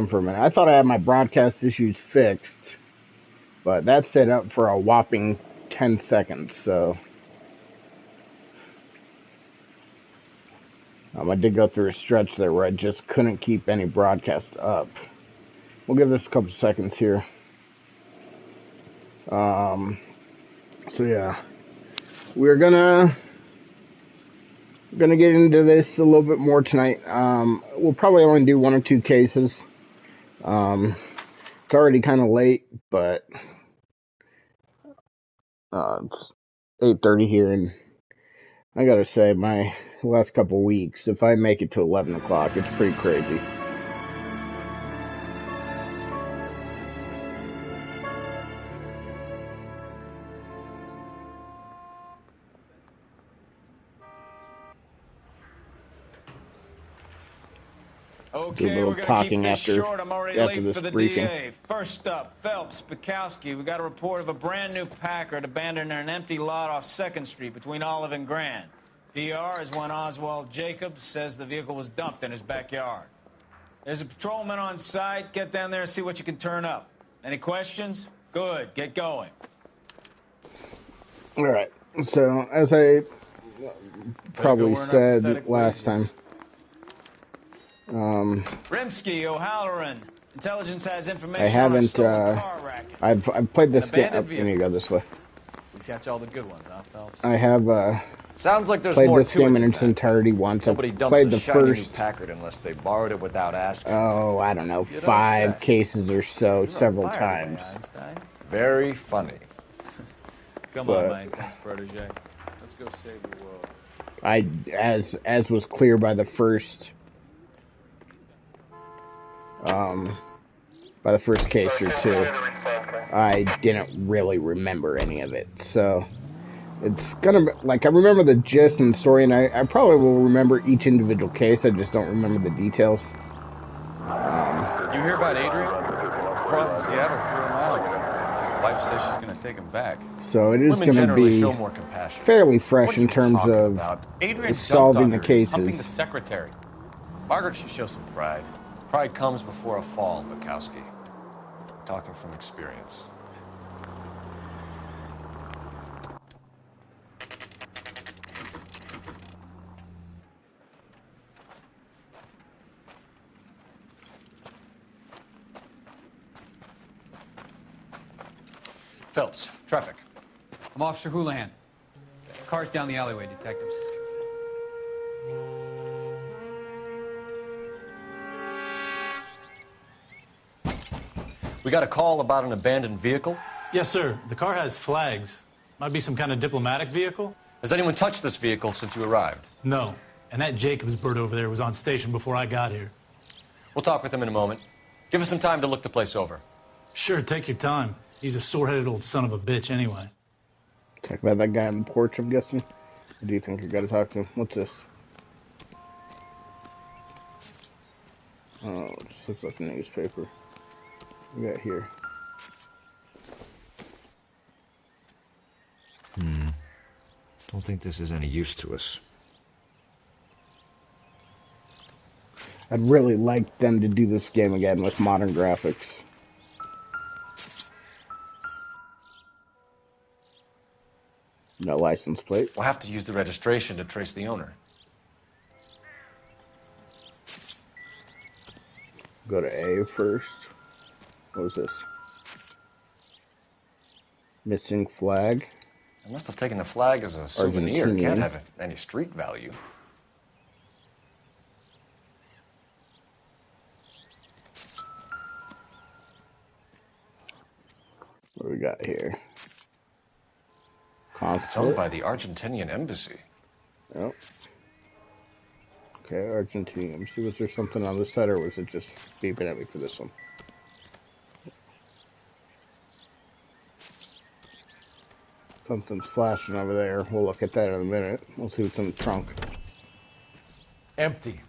for a minute. I thought I had my broadcast issues fixed, but that stayed up for a whopping 10 seconds, so... I did go through a stretch there where I just couldn't keep any broadcast up. We'll give this a couple seconds here. So yeah, we're gonna get into this a little bit more tonight. We'll probably only do 1 or 2 cases. It's already kind of late, but it's 8:30 here, and I gotta say, my last couple weeks, if I make it to 11 o'clock, it's pretty crazy. Okay, we're going to keep this short. I'm already late for the DA. First up, Phelps, Bukowski. We got a report of a brand new Packard abandoned in an empty lot off 2nd Street between Olive and Grand. PR is one Oswald Jacobs says the vehicle was dumped in his backyard. There's a patrolman on site. Get down there and see what you can turn up. Any questions? Good. Get going. All right. So, as I probably said last time, Rimsky, O'Halloran. Intelligence has information. I haven't. On a car racket. I've played this game. Let me go this way. We catch all the good ones, huh, Phelps? I have. Sounds like there's played more this game in its entirety once. Nobody dumps played a the shiny first new Packard unless they borrowed it without asking. Oh, I don't know, 5 cases or so, several times. Very funny. Come on, my intense protege. Let's go save the world. As was clear by the first case or two, I didn't really remember any of it. So it's gonna be, like, I remember the gist and story, and I probably will remember each individual case. I just don't remember the details. You hear about Adrian? Brought in Seattle, threw him out. Wife says she's going to take him back. So it is going to be fairly fresh in terms of solving the cases. Humping the secretary. Margaret should show some pride. Pride comes before a fall, Bukowski. Talking from experience. Phelps, traffic. I'm Officer Houlihan. Car's down the alleyway, detectives. We got a call about an abandoned vehicle? Yes, sir. The car has flags. Might be some kind of diplomatic vehicle. Has anyone touched this vehicle since you arrived? No. And that Jacobs bird over there was on station before I got here. We'll talk with him in a moment. Give us some time to look the place over. Sure, take your time. He's a sore-headed old son of a bitch anyway. Talk about that guy on the porch, I'm guessing. Or do you think you gotta talk to him? What's this? Oh, it just looks like a newspaper. What we got here? Don't think this is any use to us. I'd really like them to do this game again with modern graphics. No license plate. We'll have to use the registration to trace the owner. Go to A first. What was this? Missing flag. I must have taken the flag as a souvenir. Argentinian. Can't have any street value. What do we got here? It's owned by the Argentinian embassy. Yep. Okay, Argentinian embassy. Was there something on this side, or was it just beeping at me for this one? Something's flashing over there. We'll look at that in a minute. We'll see what's in the trunk. Empty.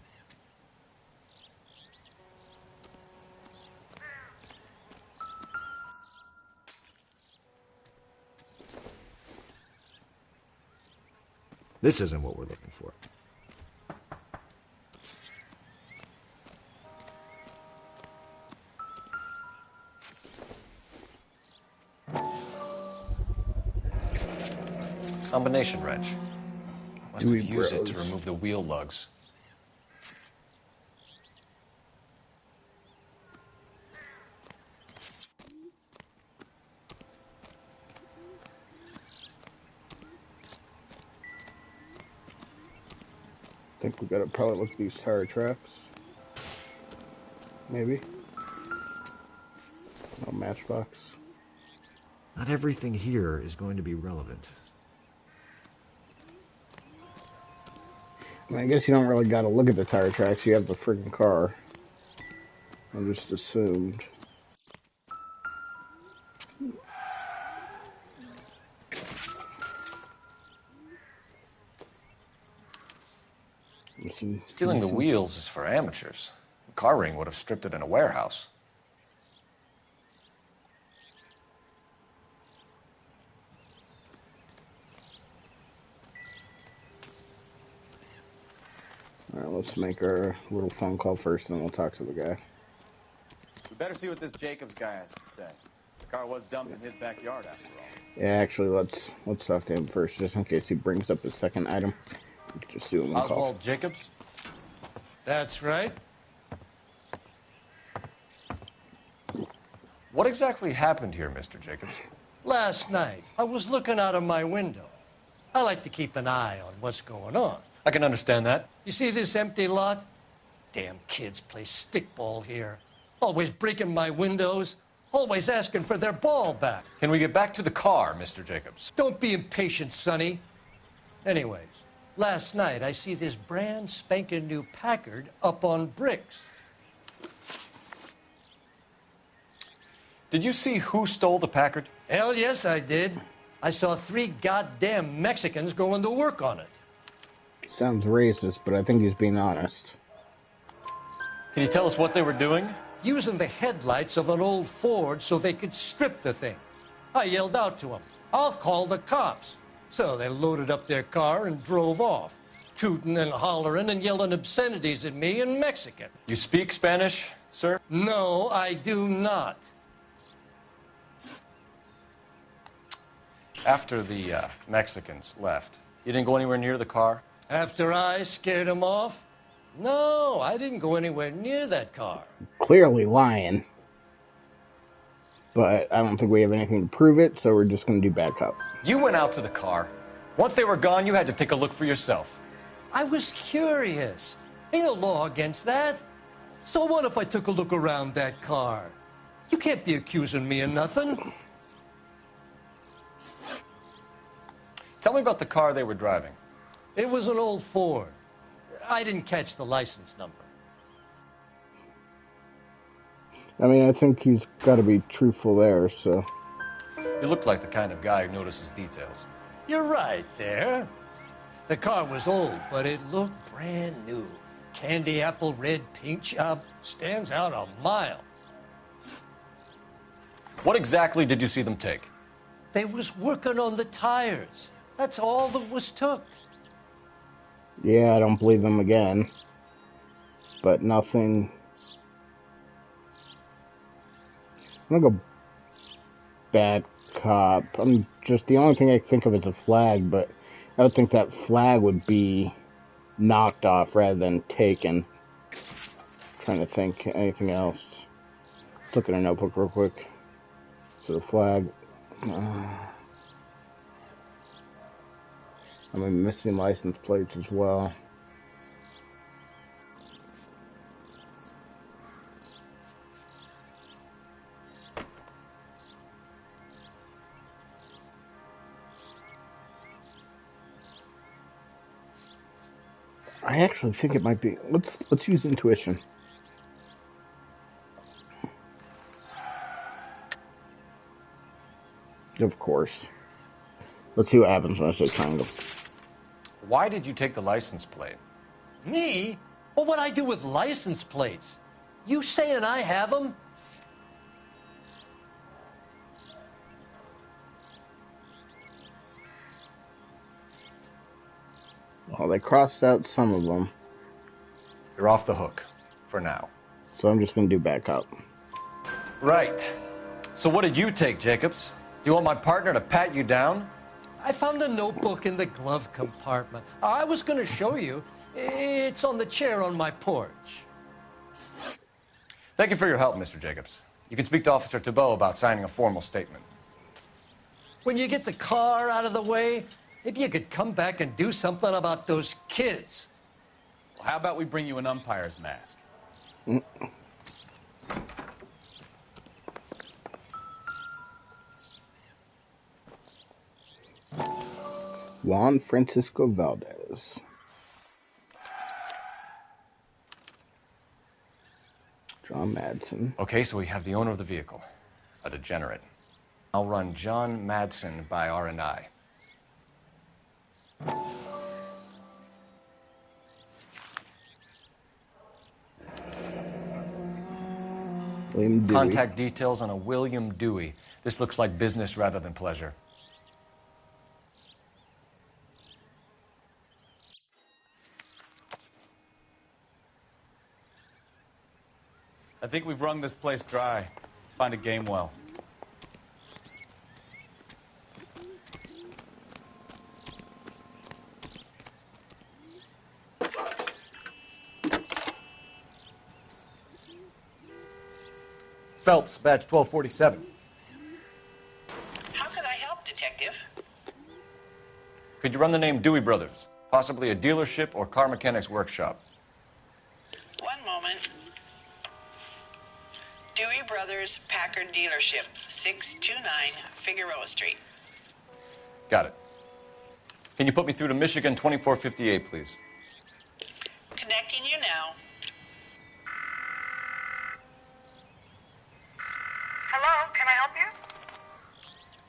This isn't what we're looking for. Combination wrench. Must have used it to remove the wheel lugs. I think we gotta probably look at these tire tracks. Maybe. No matchbox. Not everything here is going to be relevant. I guess you don't really gotta look at the tire tracks. You have the freaking car. I just assumed. Stealing the wheels is for amateurs. A car ring would have stripped it in a warehouse. Alright, let's make our little phone call first, and then we'll talk to the guy. We better see what this Jacobs guy has to say. The car was dumped in his backyard, after all. Yeah, actually, let's talk to him first, just in case he brings up his second item. Just do him a call. Oswald Jacobs? That's right. What exactly happened here, Mr. Jacobs? Last night, I was looking out of my window. I like to keep an eye on what's going on. I can understand that. You see this empty lot? Damn kids play stickball here. Always breaking my windows. Always asking for their ball back. Can we get back to the car, Mr. Jacobs? Don't be impatient, Sonny. Anyways, last night I see this brand spanking new Packard up on bricks. Did you see who stole the Packard? Hell yes, I did. I saw 3 goddamn Mexicans going to work on it. Sounds racist, but I think he's being honest. Can you tell us what they were doing? Using the headlights of an old Ford so they could strip the thing. I yelled out to them, "I'll call the cops." So they loaded up their car and drove off, tooting and hollering and yelling obscenities at me in Mexican. You speak Spanish, sir? No, I do not. After the Mexicans left, you didn't go anywhere near the car? After I scared them off? No, I didn't go anywhere near that car. Clearly lying. But I don't think we have anything to prove it, so we're just going to do backup. You went out to the car. Once they were gone, you had to take a look for yourself. I was curious. Ain't no law against that. So what if I took a look around that car? You can't be accusing me of nothing. Tell me about the car they were driving. It was an old Ford. I didn't catch the license number. I mean, I think he's got to be truthful there, so... You look like the kind of guy who notices details. You're right there. The car was old, but it looked brand new. Candy apple red paint job stands out a mile. What exactly did you see them take? They was working on the tires. That's all that was took. Yeah, I don't believe him again. But nothing... I'm gonna go bad cop. I'm just, the only thing I think of is a flag, but I would think that flag would be knocked off rather than taken. Trying to think anything else. Let's look at a notebook real quick. So the flag... I mean, missing license plates as well. I actually think it might be. Let's use intuition. Of course. Let's see what happens when I say triangle. Why did you take the license plate? Me? Well, what'd I do with license plates? You saying I have them? Well, they crossed out some of them. You're off the hook. For now. So I'm just going to do backup. Right. So what did you take, Jacobs? Do you want my partner to pat you down? I found a notebook in the glove compartment. I was going to show you. It's on the chair on my porch. Thank you for your help, Mr. Jacobs. You can speak to Officer Thibault about signing a formal statement. When you get the car out of the way, maybe you could come back and do something about those kids. Well, how about we bring you an umpire's mask? Juan Francisco Valdez. John Madsen. Okay, so we have the owner of the vehicle, a degenerate. I'll run John Madsen by R&I. William Dewey. Contact details on a William Dewey. This looks like business rather than pleasure. I think we've wrung this place dry. Let's find a game well. Phelps, badge 1247. How could I help, Detective? Could you run the name Dewey Brothers? Possibly a dealership or car mechanics workshop. One moment. Dewey Brothers Packard Dealership, 629 Figueroa Street. Got it. Can you put me through to Michigan 2458, please? Connecting you now. Hello, can I help you?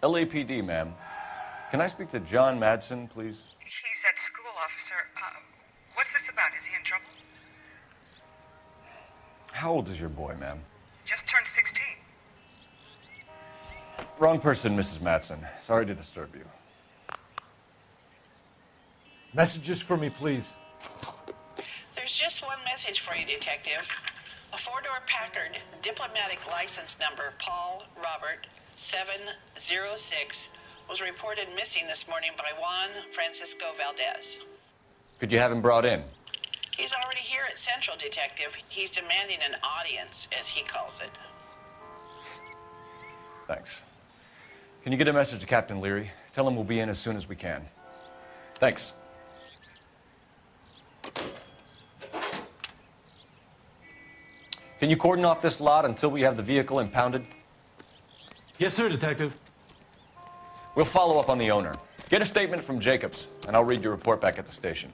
LAPD, ma'am. Can I speak to John Madsen, please? He's at school, officer. What's this about? Is he in trouble? How old is your boy, ma'am? Just turned 16. Wrong person, Mrs. Madsen. Sorry to disturb you. Messages for me, please. There's just one message for you, Detective. A four-door Packard, diplomatic license number Paul Robert 706, was reported missing this morning by Juan Francisco Valdez. Could you have him brought in? He's already here at Central, Detective. He's demanding an audience, as he calls it. Thanks. Can you get a message to Captain Leary? Tell him we'll be in as soon as we can. Thanks. Can you cordon off this lot until we have the vehicle impounded? Yes, sir, Detective. We'll follow up on the owner. Get a statement from Jacobs, and I'll read your report back at the station.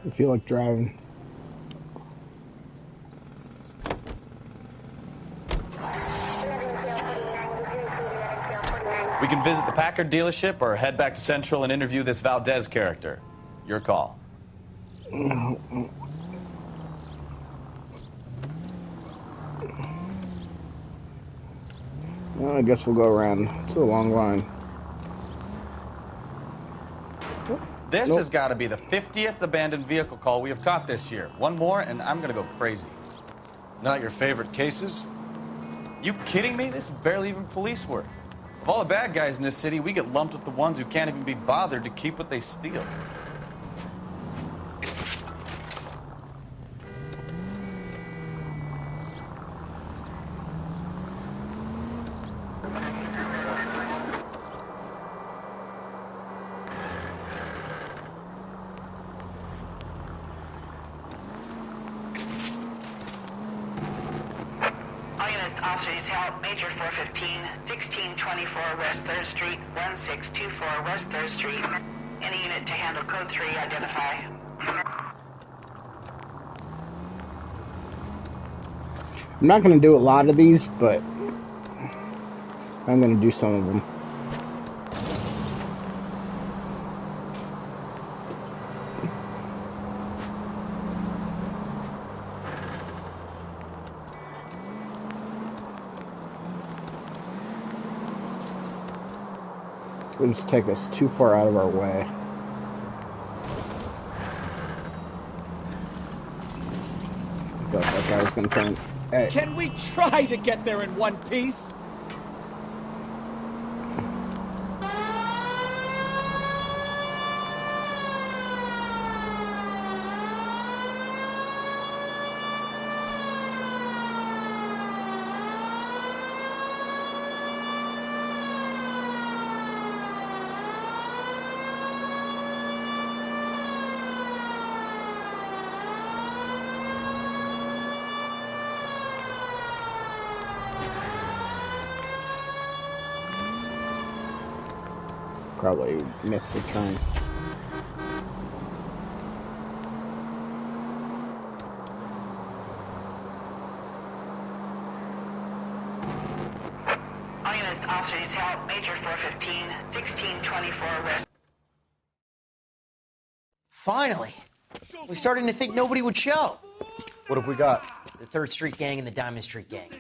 I feel like driving. We can visit the Packard dealership or head back to Central and interview this Valdez character. Your call. Well, I guess we'll go around. It's a long line. This has got to be the 50th abandoned vehicle call we have caught this year. One more, and I'm going to go crazy. Not your favorite cases? You kidding me? This is barely even police work. Of all the bad guys in this city, we get lumped with the ones who can't even be bothered to keep what they steal. Officers help Major 415, 1624 West 3rd Street, 1624 West 3rd Street. Any unit to handle code 3, identify. I'm not going to do a lot of these, but I'm going to do some of them. It'll just take us too far out of our way. I feel like that guy was going to turn. Hey. Can we try to get there in one piece? Probably missed the turn. All units, officers help. Major 415, 1624 West. Finally! We're starting to think nobody would show. What have we got? The 3rd Street Gang and the Diamond Street Gang.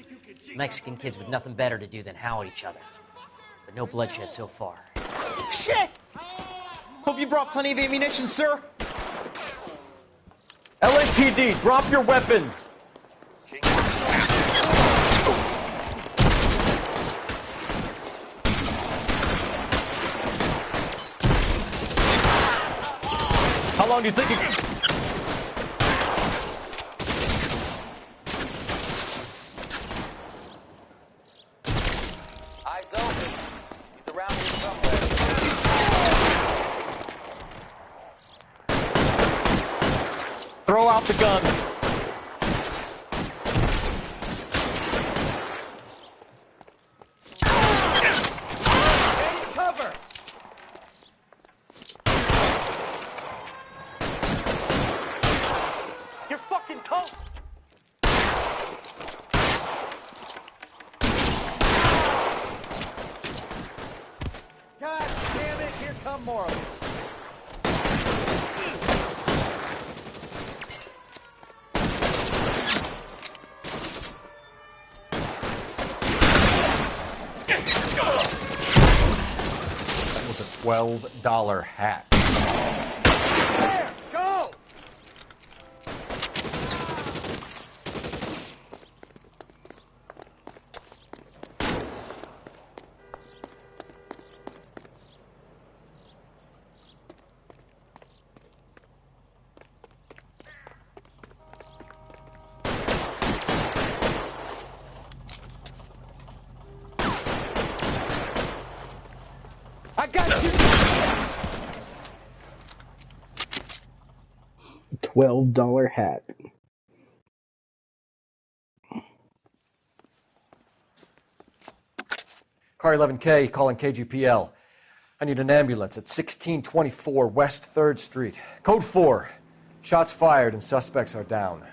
Mexican kids with nothing better to do than howl at each other. But no bloodshed so far. Shit! Hope you brought plenty of ammunition, sir. LAPD, drop your weapons! How long do you think you can... Eyes open. He's around here somewhere. Throw out the guns. Take cover. You're fucking toast! God damn it, here come more of them. That was a $12 hat. There, go! I got you! $12 hat. Car 11K calling KGPL. I need an ambulance at 1624 West 3rd Street. Code 4. Shots fired and suspects are down.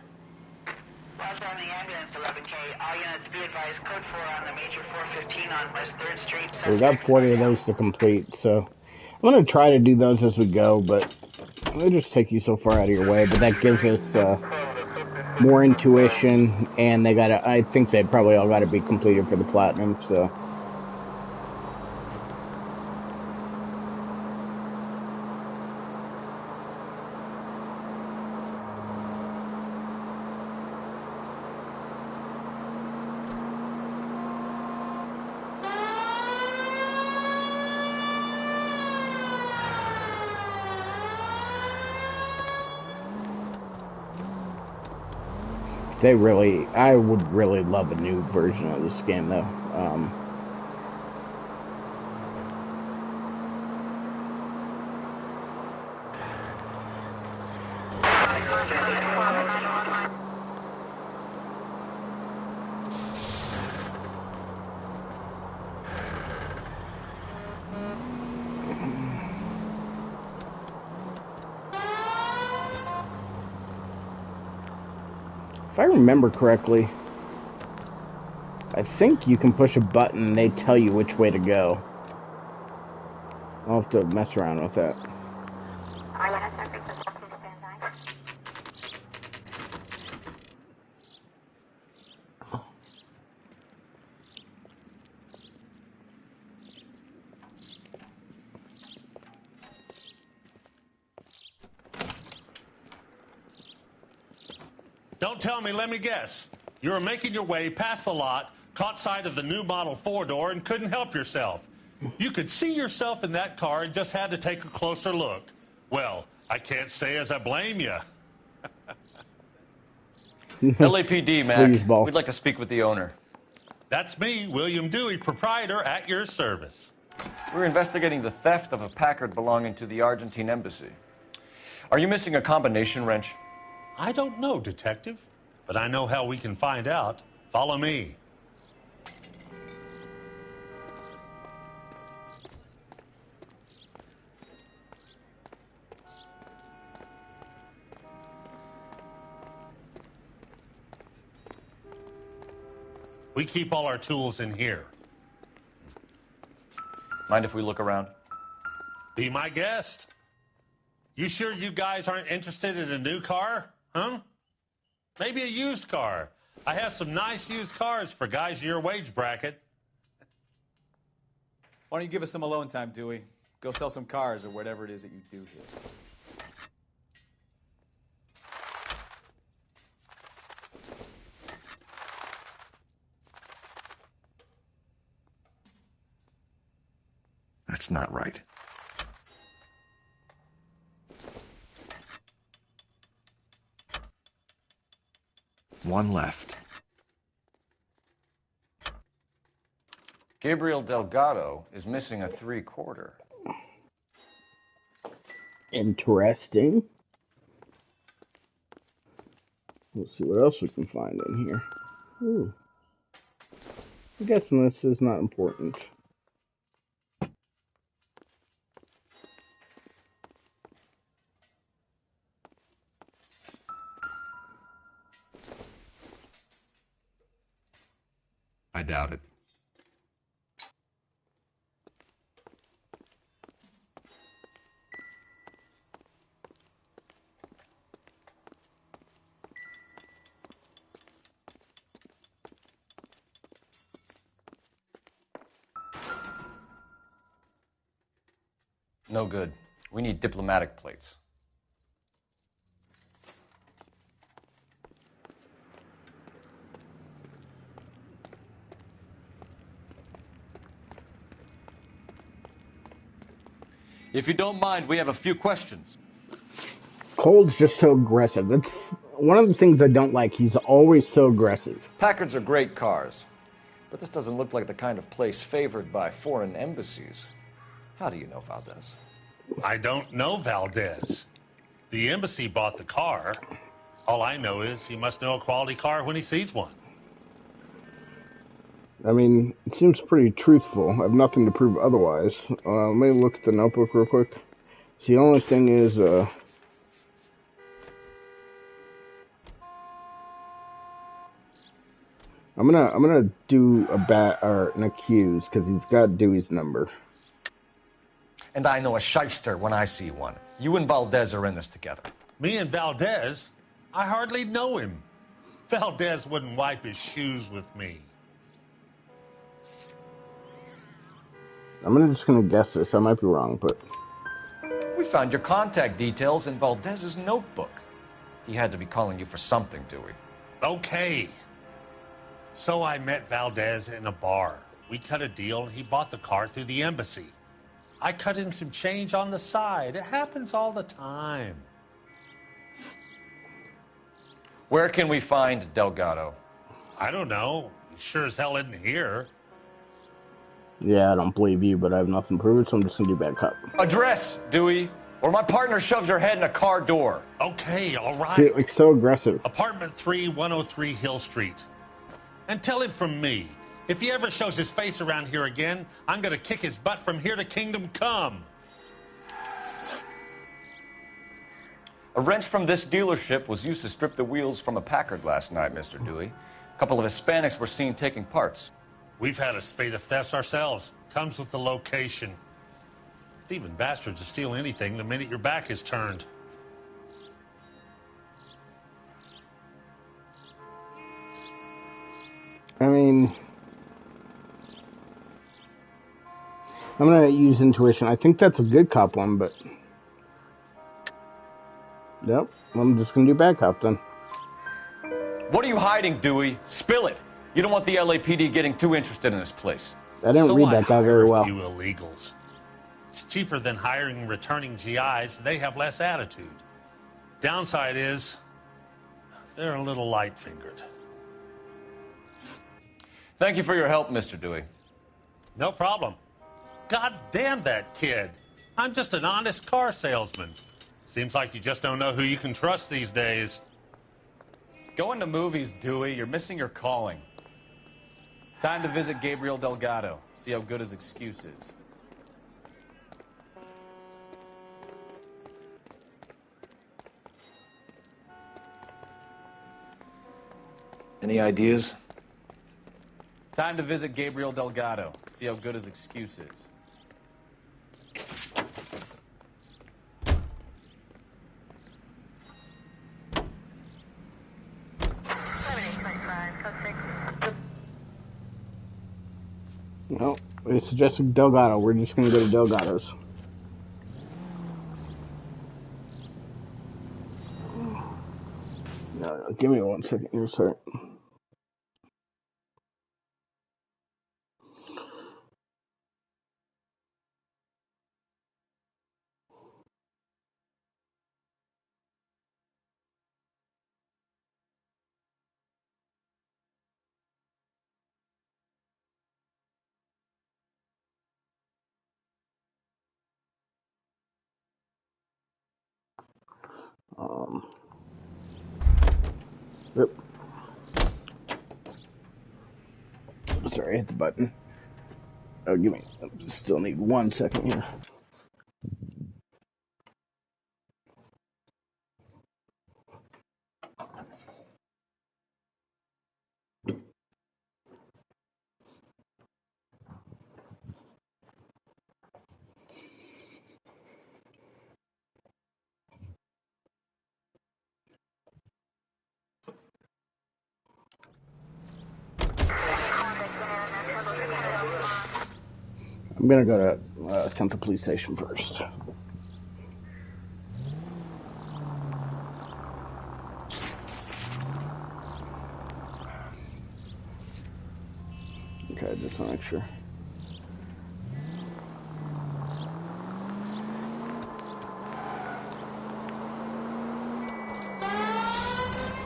Roger on the ambulance, 11K. All units be advised, code 4 on the Major 415 on West 3rd Street. So we got 40 of those to complete, so I'm going to try to do those as we go, but they just take you so far out of your way. But that gives us more intuition, and I think they probably all got to be completed for the platinum, so. I would really love a new version of this game, though. If I remember correctly, I think you can push a button and they tell you which way to go. I'll have to mess around with that. Don't tell me, let me guess. You were making your way past the lot, caught sight of the new model 4-door, and couldn't help yourself. You could see yourself in that car and just had to take a closer look. Well, I can't say as I blame you. LAPD, Mac. We'd like to speak with the owner. That's me, William Dewey, proprietor, at your service. We're investigating the theft of a Packard belonging to the Argentine embassy. Are you missing a combination wrench? I don't know, Detective, but I know how we can find out. Follow me. We keep all our tools in here. Mind if we look around? Be my guest. You sure you guys aren't interested in a new car? Huh? Maybe a used car. I have some nice used cars for guys in your wage bracket. Why don't you give us some alone time, Dewey? Go sell some cars or whatever it is that you do here. That's not right. One left. Gabriel Delgado is missing a 3/4. Interesting. Let's see what else we can find in here. Ooh. I'm guessing this is not important. I doubt it. No good. We need diplomatic plates. If you don't mind, we have a few questions. Cole's just so aggressive. That's one of the things I don't like. He's always so aggressive. Packards are great cars, but this doesn't look like the kind of place favored by foreign embassies. How do you know Valdez? I don't know Valdez. The embassy bought the car. All I know is he must know a quality car when he sees one. I mean, it seems pretty truthful. I have nothing to prove otherwise. Let me look at the notebook real quick. So the only thing is, I'm gonna do an accuse because he's got Dewey's number. And I know a shyster when I see one. You and Valdez are in this together. Me and Valdez? I hardly know him. Valdez wouldn't wipe his shoes with me. I'm just gonna guess this. I might be wrong, but We found your contact details in Valdez's notebook. He had to be calling you for something, Dewey. Okay. So I met Valdez in a bar. We cut a deal and he bought the car through the embassy. I cut him some change on the side. It happens all the time. Where can we find Delgado? I don't know. He sure as hell isn't here. yeah, I don't believe you, but I have nothing to prove it, so I'm just gonna do bad cop. Address, Dewey, or my partner shoves her head in a car door. Okay, all right. See, like so aggressive. Apartment 3, 103 Hill Street. And tell him from me, if he ever shows his face around here again, I'm gonna kick his butt from here to Kingdom Come. A wrench from this dealership was used to strip the wheels from a Packard last night, Mr. Dewey. A couple of Hispanics were seen taking parts. We've had a spate of thefts ourselves. Comes with the location. Thieving bastards will steal anything the minute your back is turned. I mean, I'm gonna use intuition. I think that's a good cop one, but yep, I'm just gonna do bad cop then. What are you hiding, Dewey? Spill it. You don't want the LAPD getting too interested in this place. I didn't read that guy very well. A few illegals. It's cheaper than hiring returning GIs. They have less attitude. Downside is they're a little light-fingered. Thank you for your help, Mr. Dewey. No problem. God damn that kid. I'm just an honest car salesman. Seems like you just don't know who you can trust these days. Going to movies, Dewey. You're missing your calling. Time to visit Gabriel Delgado. See how good his excuse is. Any ideas? Time to visit Gabriel Delgado. See how good his excuse is. No, we suggested Delgado. We're just gonna go to Delgado's. No, give me 1 second here, sir. Yep. Sorry, I hit the button. Oh, give me. I still need 1 second here. I'm gonna go to Central Police Station first. Okay, just want to make sure.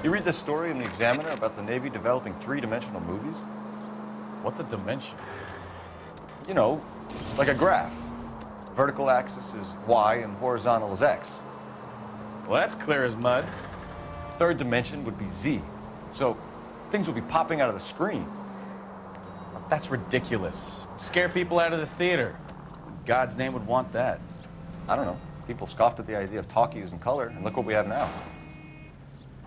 You read this story in the Examiner about the Navy developing three-dimensional movies? What's a dimension? You know, like a graph. Vertical axis is Y and horizontal is X. Well, that's clear as mud. Third dimension would be Z. So things would be popping out of the screen. That's ridiculous. Scare people out of the theater. God's name would want that. I don't know. People scoffed at the idea of talkies in color, and look what we have now.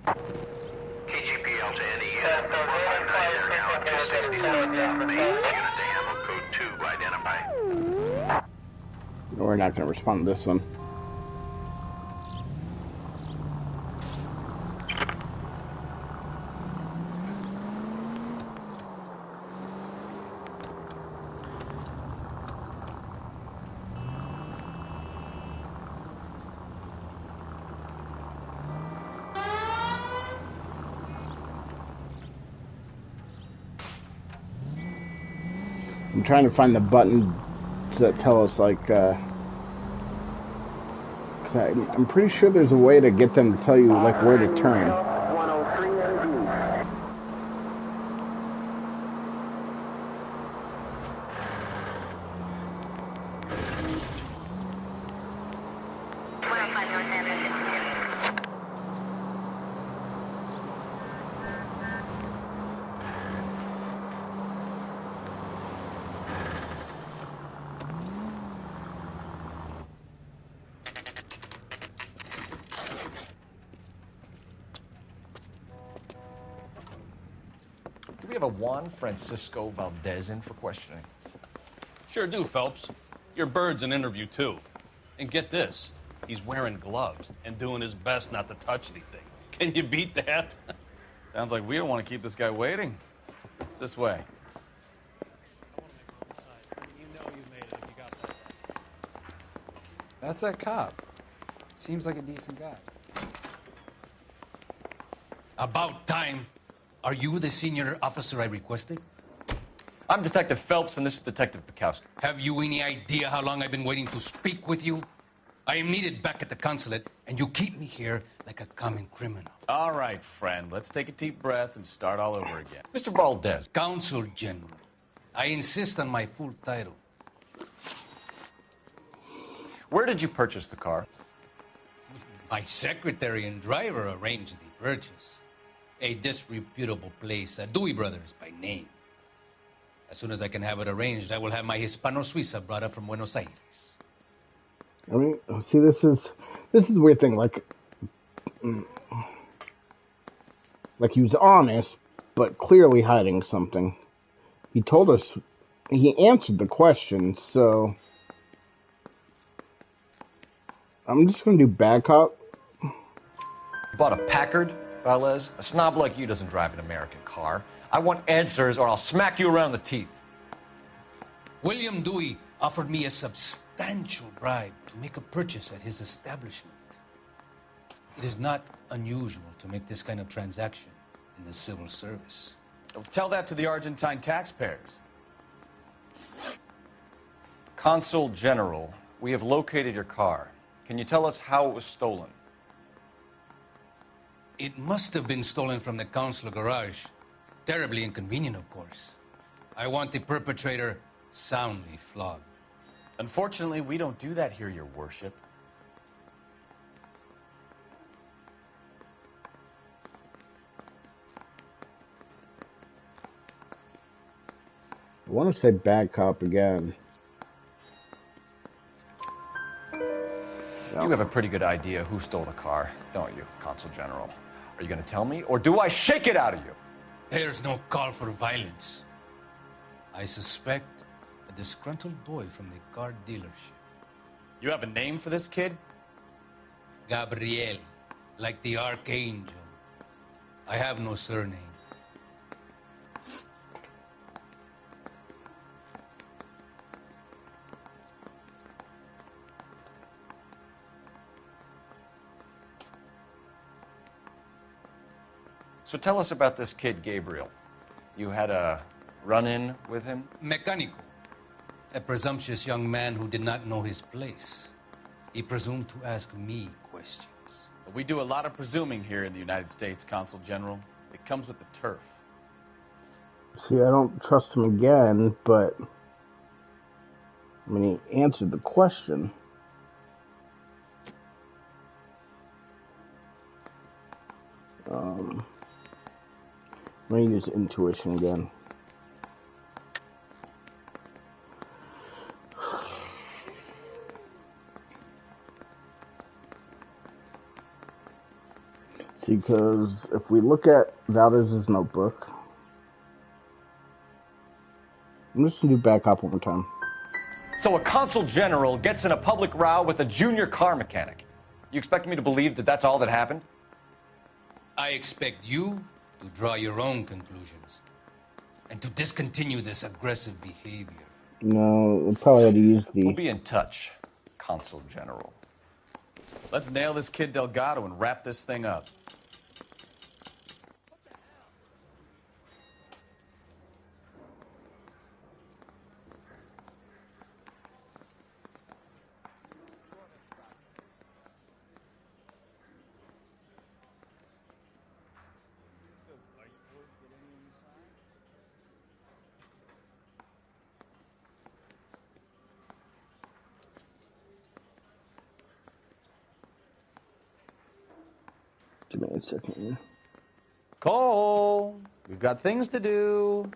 KGPL to NEN. 459 now at 267 South Main. Unit to Ammo Code 2 identified. We're not going to respond to this one. I'm trying to find the button that tell us, like, I'm pretty sure there's a way to get them to tell you, like, where to turn. Do we have a Juan Francisco Valdez in for questioning? Sure do, Phelps. Your bird's an interview, too. And get this, he's wearing gloves and doing his best not to touch anything. Can you beat that? Sounds like we don't want to keep this guy waiting. It's this way. That's that cop. Seems like a decent guy. About time. Are you the senior officer I requested? I'm Detective Phelps, and this is Detective Bukowski. Have you any idea how long I've been waiting to speak with you? I am needed back at the consulate, and you keep me here like a common criminal. All right, friend. Let's take a deep breath and start all over again. Mr. Valdez. Consul General. I insist on my full title. Where did you purchase the car? My secretary and driver arranged the purchase. A disreputable place, Dewey Brothers by name. As soon as I can have it arranged, I will have my Hispano Suiza brought up from Buenos Aires. I mean, see, this is a weird thing. Like he was honest, but clearly hiding something. He told us, he answered the question, so I'm just gonna do bad cop. Bought a Packard, Valles? A snob like you doesn't drive an American car. I want answers or I'll smack you around the teeth. William Dewey offered me a substantial bribe to make a purchase at his establishment. It is not unusual to make this kind of transaction in the civil service. Tell that to the Argentine taxpayers. Consul General, we have located your car. Can you tell us how it was stolen? It must have been stolen from the consular garage. Terribly inconvenient, of course. I want the perpetrator soundly flogged. Unfortunately, we don't do that here, Your Worship. I want to say bad cop again. You have a pretty good idea who stole the car, don't you, Consul General? Are you going to tell me, or do I shake it out of you? There's no call for violence. I suspect a disgruntled boy from the car dealership. You have a name for this kid? Gabriel, like the archangel. I have no surname. So tell us about this kid, Gabriel. You had a run-in with him? Mecánico. A presumptuous young man who did not know his place. He presumed to ask me questions. We do a lot of presuming here in the United States, Consul General. It comes with the turf. See, I don't trust him again, but I mean, he answered the question. Let me use intuition again. See, because if we look at Valdez's notebook, I'm just going to do back up one more time. So a consul general gets in a public row with a junior car mechanic. You expect me to believe that that's all that happened? I expect you to draw your own conclusions and to discontinue this aggressive behavior. No, we'll probably have to use the... We'll be in touch, Consul General. Let's nail this kid Delgado and wrap this thing up. Give me a second here. Cole, we've got things to do.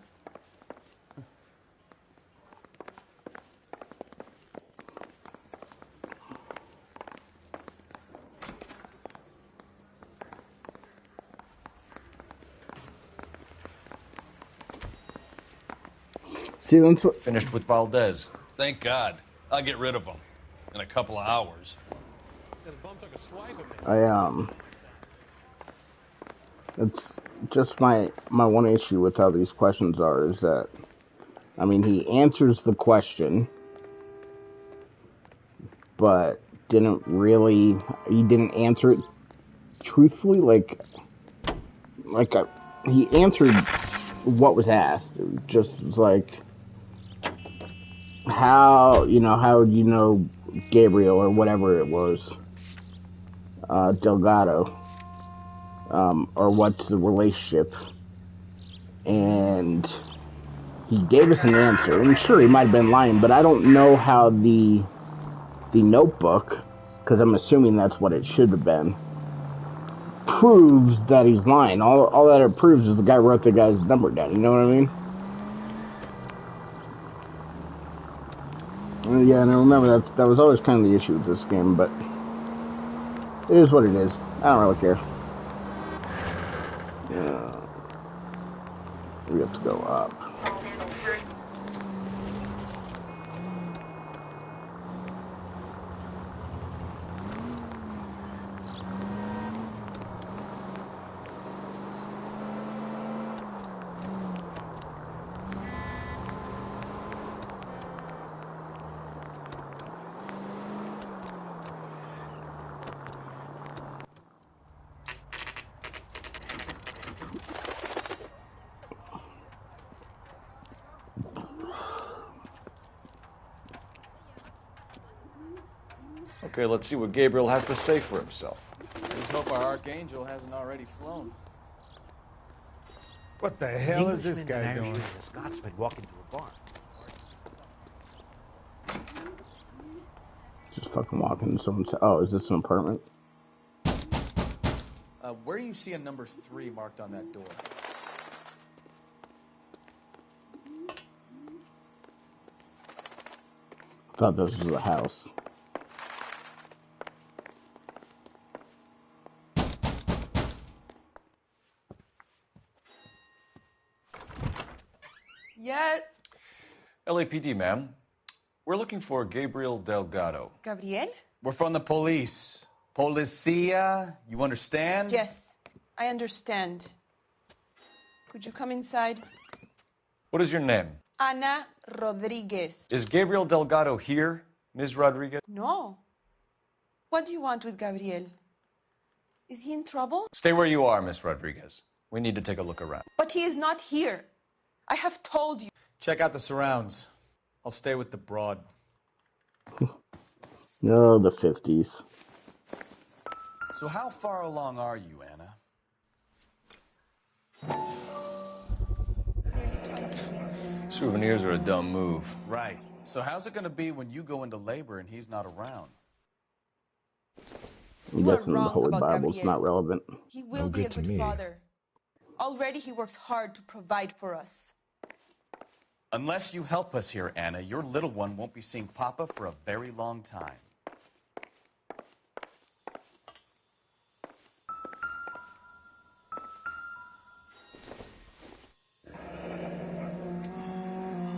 See, that's what... Finished with Valdez. Thank God. I'll get rid of him in a couple of hours. It's just my one issue with how these questions are is that, I mean, he answers the question, but he didn't answer it truthfully. He answered what was asked. It just was like, how do you know Gabriel or whatever it was, Delgado, or what's the relationship? And he gave us an answer, and sure, he might have been lying, but I don't know how the notebook, because I'm assuming that's what it should have been, proves that he's lying. All that it proves is the guy wrote the guy's number down, you know what I mean? Yeah, and I remember that was always kind of the issue with this game, but it is what it is. I don't really care. Yeah. We have to go up. Packard. Okay, let's see what Gabriel has to say for himself. Let's hope our Archangel hasn't already flown. What the hell is this guy doing? A Scotsman walk into a bar. Just fucking walking into someone's... Oh, is this an apartment? Where do you see a number 3 marked on that door? I thought this was a house. Yeah. LAPD, ma'am. We're looking for Gabriel Delgado. Gabriel? We're from the police. Policia, you understand? Yes, I understand. Could you come inside? What is your name? Ana Rodriguez. Is Gabriel Delgado here, Ms. Rodriguez? No. What do you want with Gabriel? Is he in trouble? Stay where you are, Miss Rodriguez. We need to take a look around. But he is not here. I have told you. Check out the surrounds. I'll stay with the broad. No, the 50s. So how far along are you, Anna? Nearly 20 weeks. Souvenirs are a dumb move. Right. So how's it going to be when you go into labor and he's not around? I'm guessing the Holy Bible's Gabriel. not relevant. He will be a good father. Already he works hard to provide for us. Unless you help us here, Anna, your little one won't be seeing Papa for a very long time.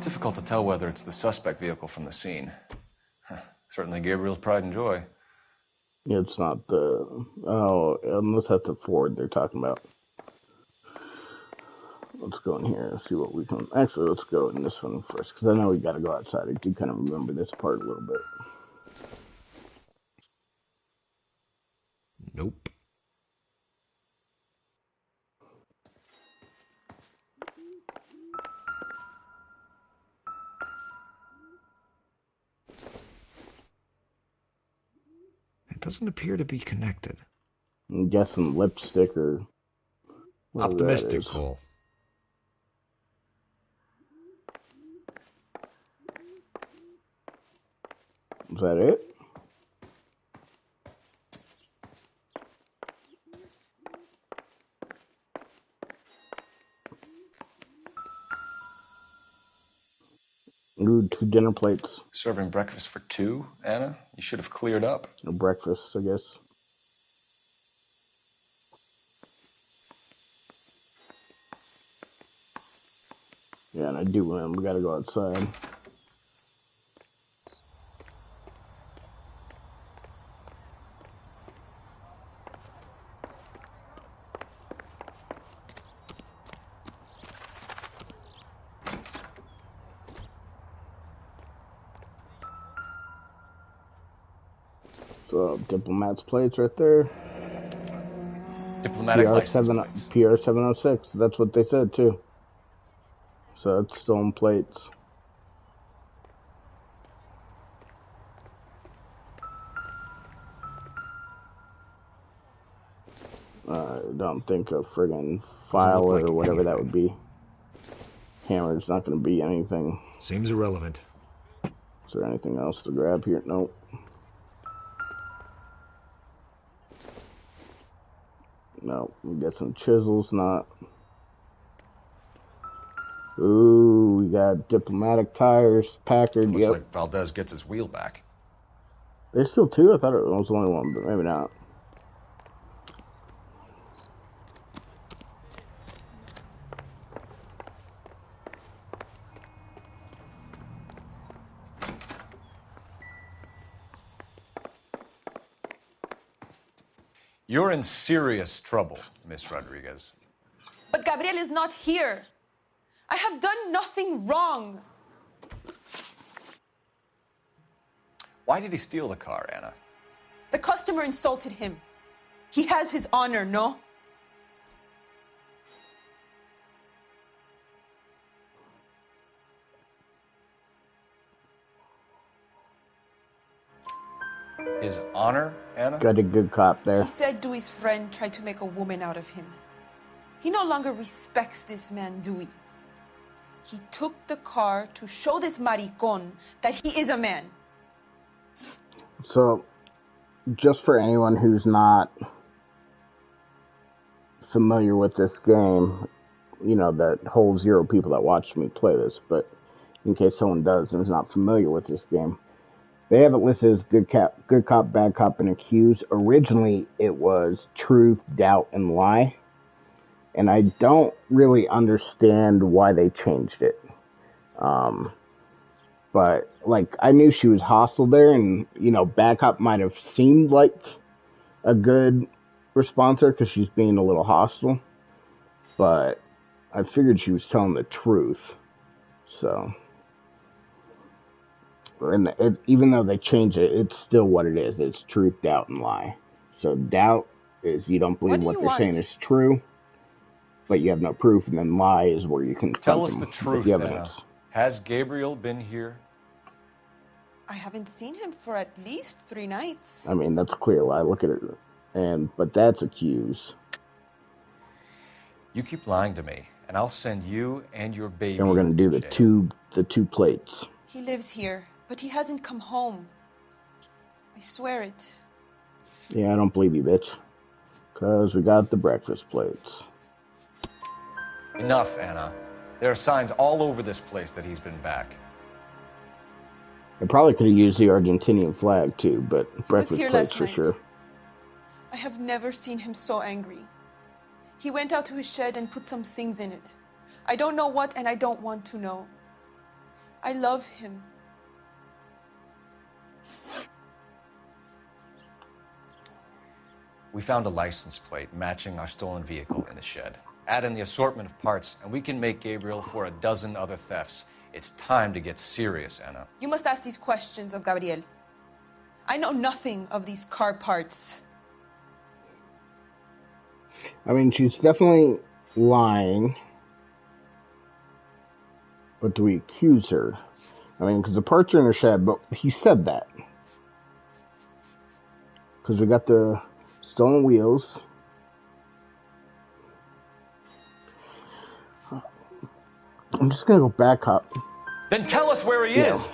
Difficult to tell whether it's the suspect vehicle from the scene. Certainly Gabriel's pride and joy. It's not the... Oh, unless that's a Ford they're talking about. Let's go in here and see what we can... Actually, let's go in this one first, because I know we got to go outside. I do kind of remember this part a little bit. Nope. It doesn't appear to be connected. I'm guessing lipstick or... Optimistic, Cole. Is that it? Ooh, 2 dinner plates. Serving breakfast for 2, Anna? You should have cleared up. No breakfast, I guess. Yeah, and I do win. We gotta go outside. So, Diplomat's plates right there. Diplomatic license plates. PR706. That's what they said, too. So, it's stolen plates. I don't think a friggin' file or whatever that would be. Hammer's not going to be anything. Seems irrelevant. Is there anything else to grab here? Nope. No, we got some chisels, not. Ooh, we got diplomatic tires, Packard. Looks like Valdez gets his wheel back. There's still 2? I thought it was only 1, but maybe not. You're in serious trouble, Miss Rodriguez. But Gabriel is not here. I have done nothing wrong. Why did he steal the car, Anna? The customer insulted him. He has his honor, no? His honor, Anna? Got a good cop there. He said Dewey's friend tried to make a woman out of him. He no longer respects this man, Dewey. He took the car to show this maricon that he is a man. So, just for anyone who's not familiar with this game, you know, that whole 0 people that watched me play this, but in case someone does and is not familiar with this game, they have it listed as good cop, bad cop, and accused. Originally, it was truth, doubt, and lie. And I don't really understand why they changed it. But, like, I knew she was hostile there, and, you know, bad cop might have seemed like a good responser because she's being a little hostile. But I figured she was telling the truth. So, and even though they changed it, it's still what it is. It's truth, doubt, and lie. So doubt is you don't believe what they're saying is true, but you have no proof. And then lie is where you can tell us the truth, Anna. Has Gabriel been here? I haven't seen him for at least 3 nights. I mean, that's a clear lie. Look at it. But that's accused. You keep lying to me, and I'll send you and your baby. And we're gonna do the two plates. He lives here, but he hasn't come home. I swear it. Yeah, I don't believe you, bitch. 'Cause we got the breakfast plates. Enough, Anna. There are signs all over this place that he's been back. I probably could have used the Argentinian flag too, but breakfast plates for sure. I have never seen him so angry. He went out to his shed and put some things in it. I don't know what, and I don't want to know. I love him. We found a license plate matching our stolen vehicle in the shed. Add in the assortment of parts, and we can make Gabriel for a dozen other thefts. It's time to get serious, Anna. You must ask these questions of Gabriel. I know nothing of these car parts. I mean, she's definitely lying. But do we accuse her? I mean, because the parts are in her shed, but he said that. Because we got the stolen wheels. I'm just going to go back up. Then tell us where he is.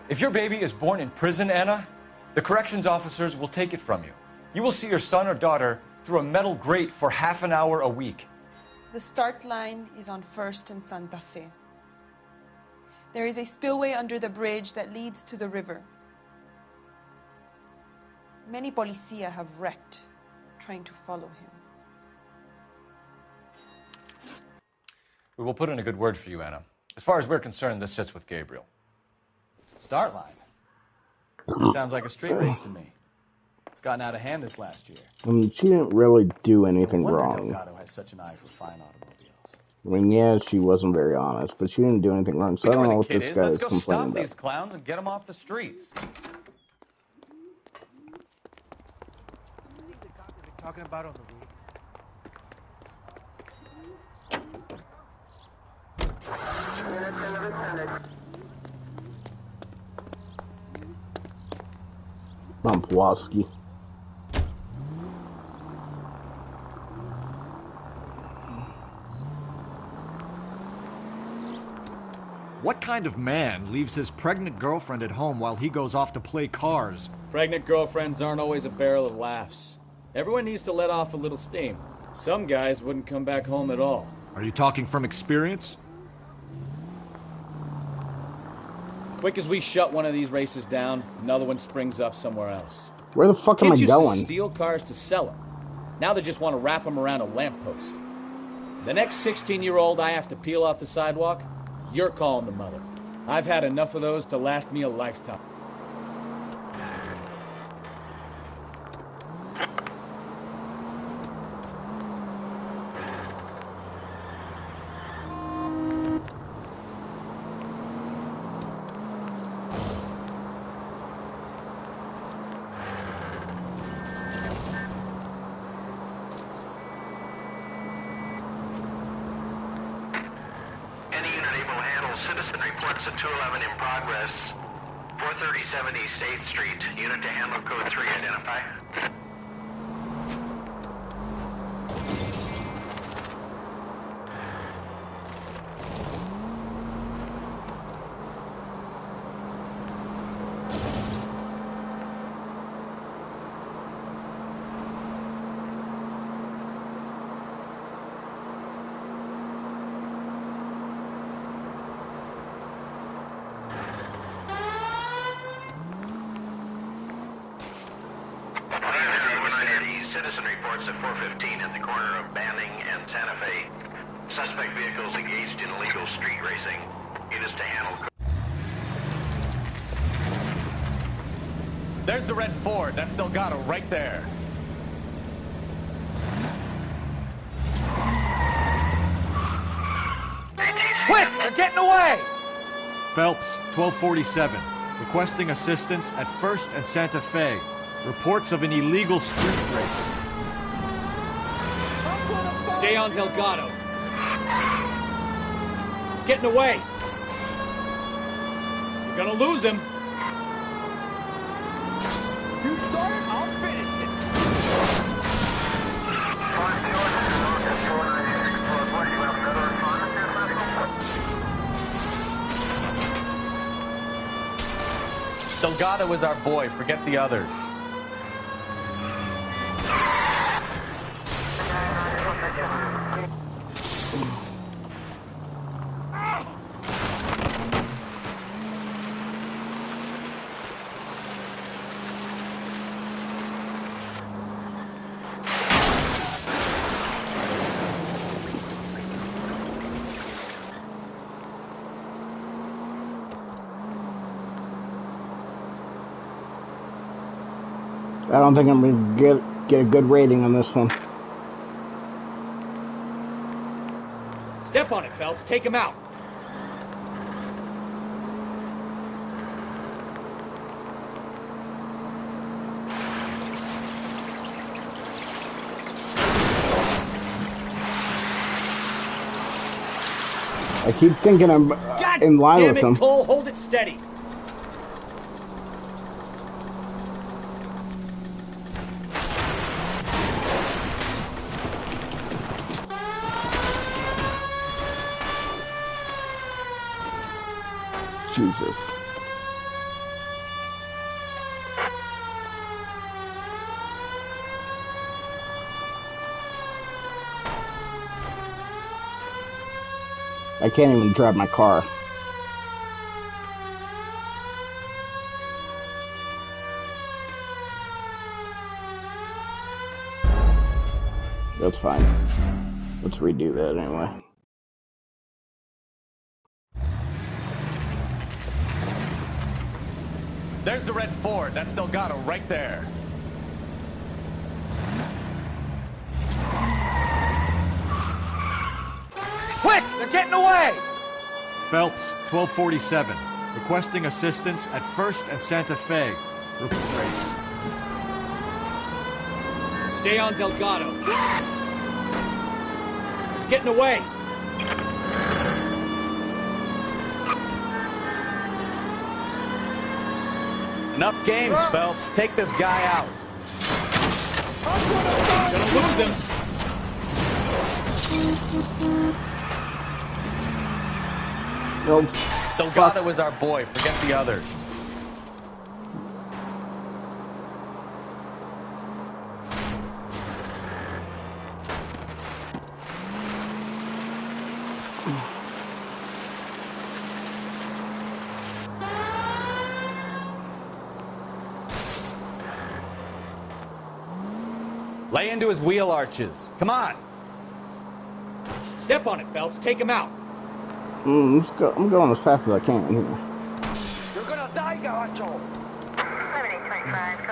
If your baby is born in prison, Anna, the corrections officers will take it from you. You will see your son or daughter through a metal grate for half an hour a week. The start line is on 1st and Santa Fe. There is a spillway under the bridge that leads to the river. Many policia have wrecked trying to follow him. We will put in a good word for you, Anna. As far as we're concerned, this sits with Gabriel. Start line. Sounds like a street race to me. It's gotten out of hand this last year. I mean, she didn't really do anything wrong. Delgado has such an eye for fine automobiles. I mean, yeah, she wasn't very honest, but she didn't do anything wrong. So I don't know what this guy is complaining about. Let's go stop these clowns and get them off the streets. Talking about on the week. Bumpwowski. What kind of man leaves his pregnant girlfriend at home while he goes off to play cars? Pregnant girlfriends aren't always a barrel of laughs. Everyone needs to let off a little steam. Some guys wouldn't come back home at all. Are you talking from experience? Quick as we shut one of these races down, another one springs up somewhere else. Where the fuck am I Kids going? used to steal cars to sell them. Now they just want to wrap them around a lamppost. The next 16-year-old I have to peel off the sidewalk, you're calling the mother. I've had enough of those to last me a lifetime. Call citizen reports a 211 in progress. 43070 State Street. Unit to handle code 3. Identify. Citizen reports at 415 at the corner of Banning and Santa Fe. Suspect vehicles engaged in illegal street racing. Units to handle. There's the red Ford. That's Delgado right there. Quick! They're getting away! Phelps, 1247. Requesting assistance at 1st and Santa Fe. Reports of an illegal street race. Stay on Delgado. He's getting away. You're gonna lose him. You start it, I'll finish it. Delgado is our boy. Forget the others. I don't think I'm going to get a good rating on this one. Step on it, Phelps. Take him out. I keep thinking I'm in line with him. Cole, hold it steady. Jesus. I can't even drive my car. That's fine. Let's redo that anyway. There's the red Ford. That's Delgado right there. Quick! They're getting away! Phelps, 1247. Requesting assistance at 1st and Santa Fe. Race. Stay on Delgado. He's getting away. Enough games, Phelps. Take this guy out. Gonna lose him. Nope. Delgado is our boy. Forget the others. Lay into his wheel arches. Come on. Step on it, Phelps. Take him out. I'm going as fast as I can here. You're gonna die, Garacho.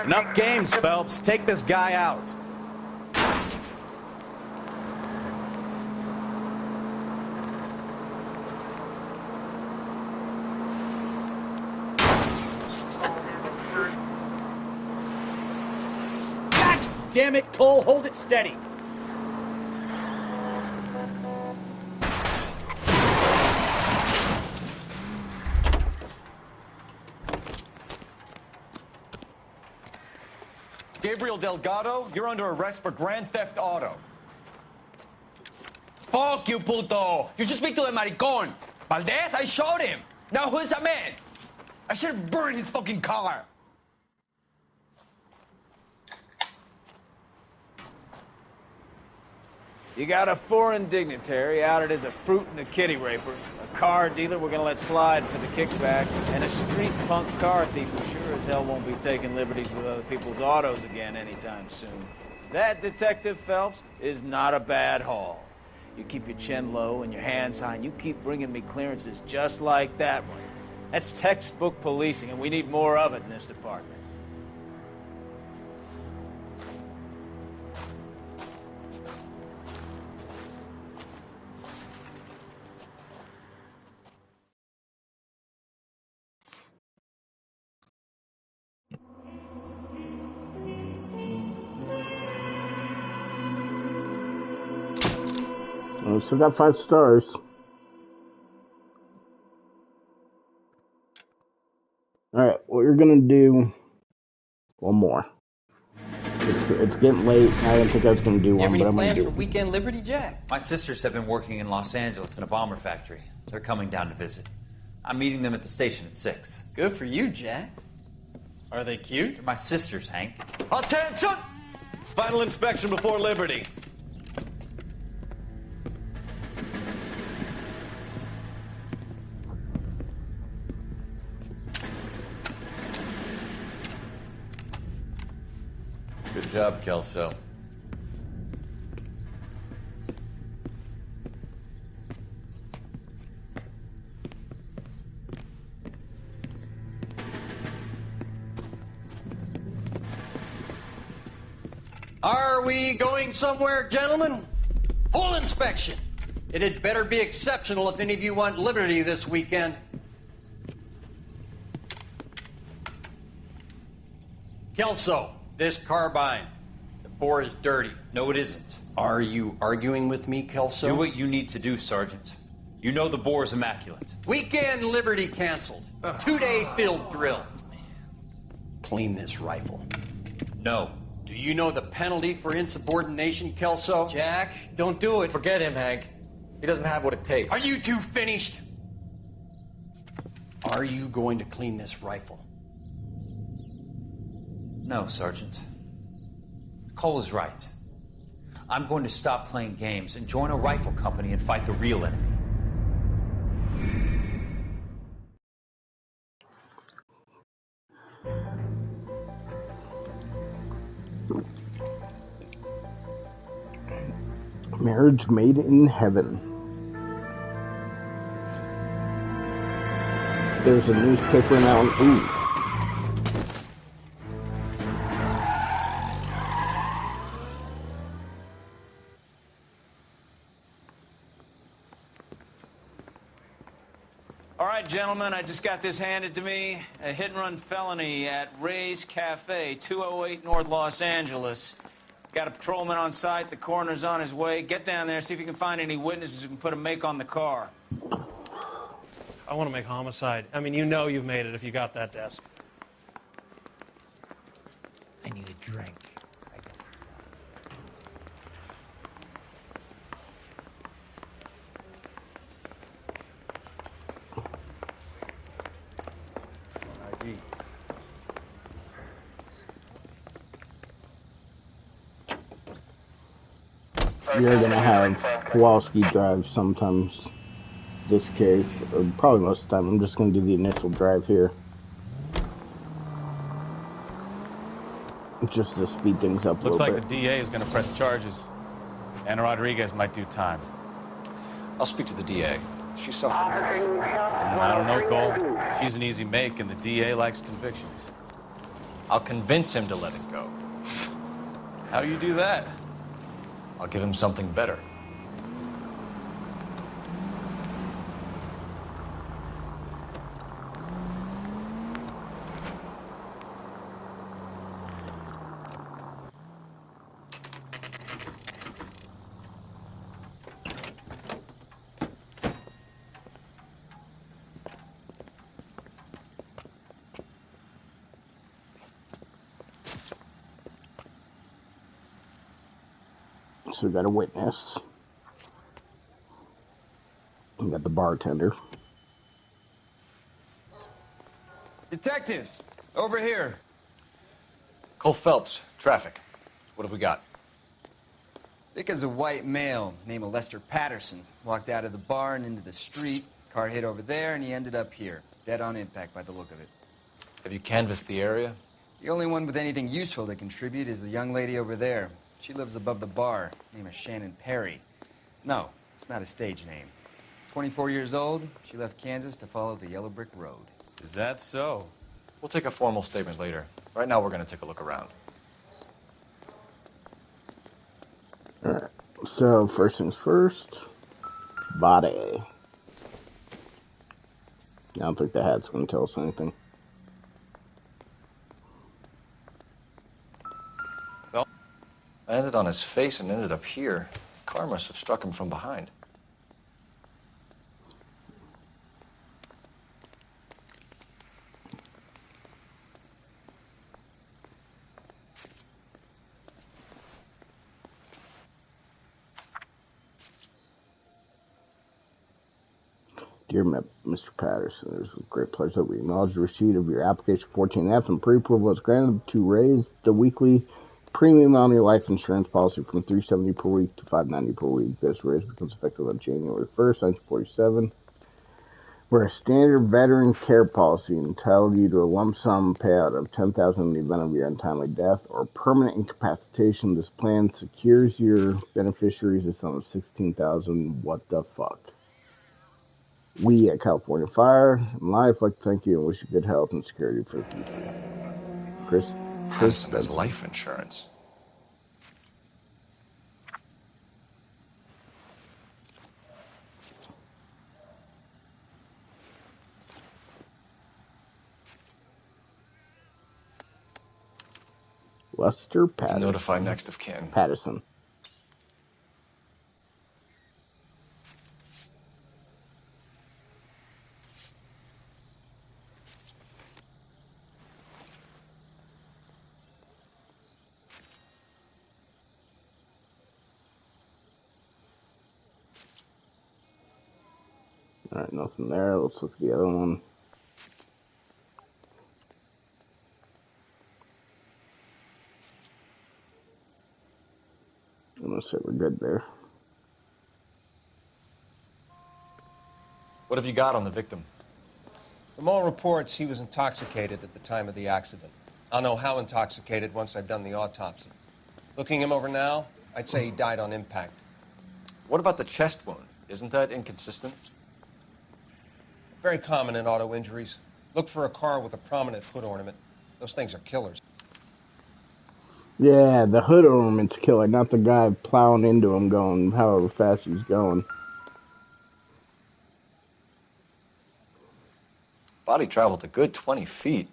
Enough games, Phelps. Take this guy out. Damn it, Cole, hold it steady. Gabriel Delgado, you're under arrest for grand theft auto. Fuck you, puto! You should speak to the maricon. Valdez, I showed him. Now who's the man? I should have burned his fucking car. You got a foreign dignitary outed as a fruit and a kitty raper, a car dealer we're gonna let slide for the kickbacks, and a street punk car thief who sure as hell won't be taking liberties with other people's autos again anytime soon. That, Detective Phelps, is not a bad haul. You keep your chin low and your hands high, and you keep bringing me clearances just like that one. That's textbook policing, and we need more of it in this department. We still got 5 stars. Alright, we're gonna do one more. It's getting late. I didn't think I was gonna do one, but I'm gonna do for Weekend Liberty, Jack? My sisters have been working in Los Angeles in a bomber factory. They're coming down to visit. I'm meeting them at the station at 6. Good for you, Jack. Are they cute? They're my sisters, Hank. Attention! Final inspection before Liberty. Good job, Kelso. Are we going somewhere, gentlemen? Full inspection. It had better be exceptional if any of you want liberty this weekend. Kelso, this carbine. The bore is dirty. No, it isn't. Are you arguing with me, Kelso? Do what you need to do, Sergeant. You know the bore is immaculate. Weekend liberty canceled. 2-day field drill. Clean this rifle. No. Do you know the penalty for insubordination, Kelso? Jack, don't do it. Forget him, Hank. He doesn't have what it takes. Are you two finished? Are you going to clean this rifle? No, Sergeant. Cole is right. I'm going to stop playing games and join a rifle company and fight the real enemy. Marriage Made in Heaven. There's a newspaper now. Ooh. All right, gentlemen, I just got this handed to me. A hit-and-run felony at Ray's Cafe, 208 North Los Angeles. Got a patrolman on site. The coroner's on his way. Get down there, see if you can find any witnesses who can put a make on the car. I want to make homicide. I mean, you know you've made it if you got that desk. I need a drink. You're gonna have Kowalski drive sometimes. This case, or probably most of the time. I'm just gonna do the initial drive here, just to speed things up. Looks a little like bit. the DA is going to press charges. Anna Rodriguez might do time. I'll speak to the DA. She's suffering. I don't know, Cole. She's an easy make, and the DA likes convictions. I'll convince him to let it go. How do you do that? I'll give him something better. so we got a witness. We got the bartender. Detectives, over here. Cole Phelps, traffic. What have we got? Dick is a white male named Lester Patterson. Walked out of the bar and into the street. Car hit over there, and he ended up here. Dead on impact by the look of it. Have you canvassed the area? The only one with anything useful to contribute is the young lady over there. She lives above the bar. Name is Shannon Perry. No, it's not a stage name. 24 years old, she left Kansas to follow the Yellow Brick Road. Is that so? We'll take a formal statement later. Right now, we're going to take a look around. Alright, so first things first, body. I don't think the hat's going to tell us anything. Well, I ended on his face and ended up here. Car must have struck him from behind. Dear Mr. Patterson, it is with great pleasure that we acknowledge the receipt of your application 14F and pre-approval is granted to raise the weekly premium on your life insurance policy from $370 per week to $590 per week. This raise becomes effective on January 1st, 1947. Where a standard veteran care policy entitled you to a lump sum payout of $10,000 in the event of your untimely death or permanent incapacitation. This plan secures your beneficiaries a sum of $16,000. What the fuck? We at California Fire and Life like to thank you and wish you good health and security for the future. Chris Patterson has life insurance. Lester Patterson. Notify next of kin. Patterson. Alright, nothing there. Let's look at the other one. I'm gonna say we're good there. What have you got on the victim? From all reports, he was intoxicated at the time of the accident. I'll know how intoxicated once I've done the autopsy. Looking him over now, I'd say he died on impact. What about the chest wound? Isn't that inconsistent? Very common in auto injuries. Look for a car with a prominent hood ornament. Those things are killers. Yeah, the hood ornament's killer, not the guy plowing into him going however fast he's going. Body traveled a good 20 feet.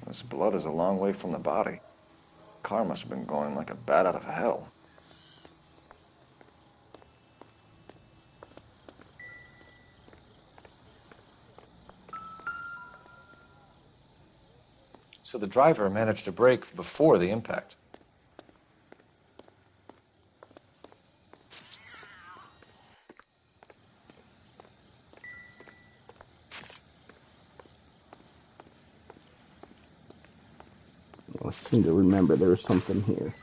This blood is a long way from the body. Car must have been going like a bat out of hell. So the driver managed to brake before the impact. I seem to remember there was something here.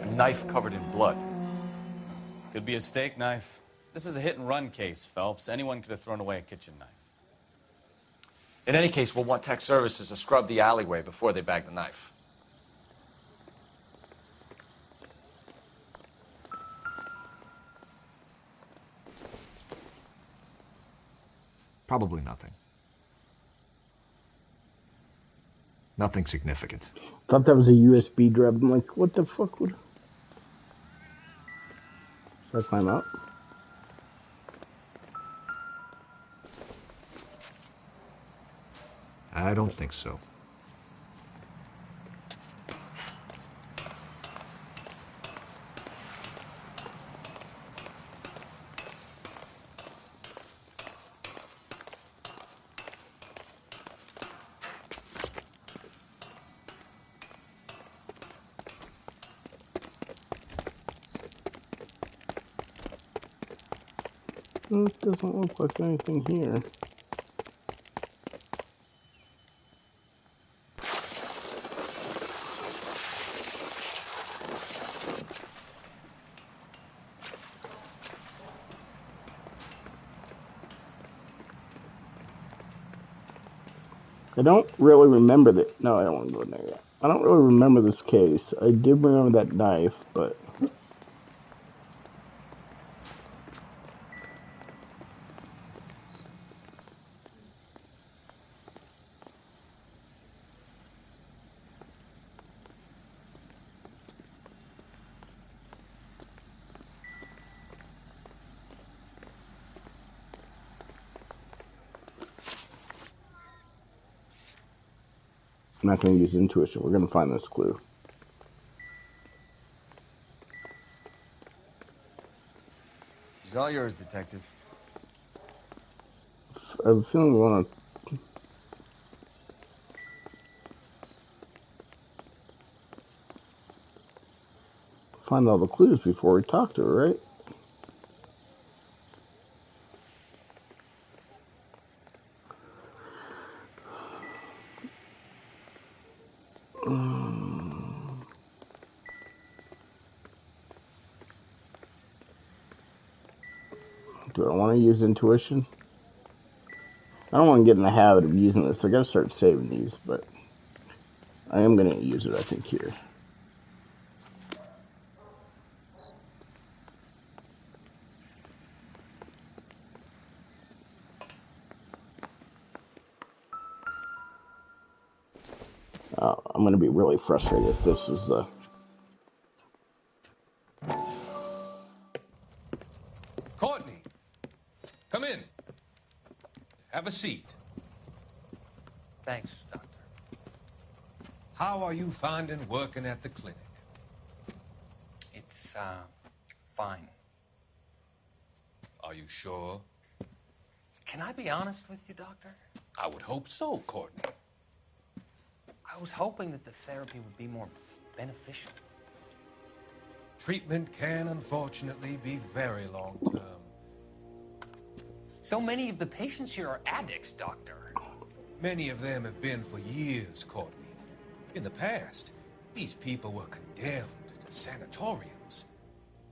A knife covered in blood. Could be a steak knife. This is a hit-and-run case, Phelps. Anyone could have thrown away a kitchen knife. In any case, we'll want tech services to scrub the alleyway before they bag the knife. Probably nothing. Nothing significant. Thought that was a USB drive. I'm like, what the fuck would... Should I climb up? I don't think so. It doesn't look like anything here. I don't really remember that. No, I don't want to go in there yet. I don't really remember this case. I did remember that knife, but I'm not going to use intuition. We're going to find this clue. It's all yours, Detective. I have a feeling we want to find all the clues before we talk to her, right? Do I want to use intuition? I don't want to get in the habit of using this. I got to start saving these, but I am going to use it, I think, here. I'm going to be really frustrated if this is the... Courtney, come in. Have a seat. Thanks, Doctor. How are you finding working at the clinic? It's, fine. Are you sure? Can I be honest with you, Doctor? I would hope so, Courtney. I was hoping that the therapy would be more beneficial. Treatment can, unfortunately, be very long-term. So many of the patients here are addicts, Doctor. Many of them have been for years, Courtney. In the past, these people were condemned to sanatoriums.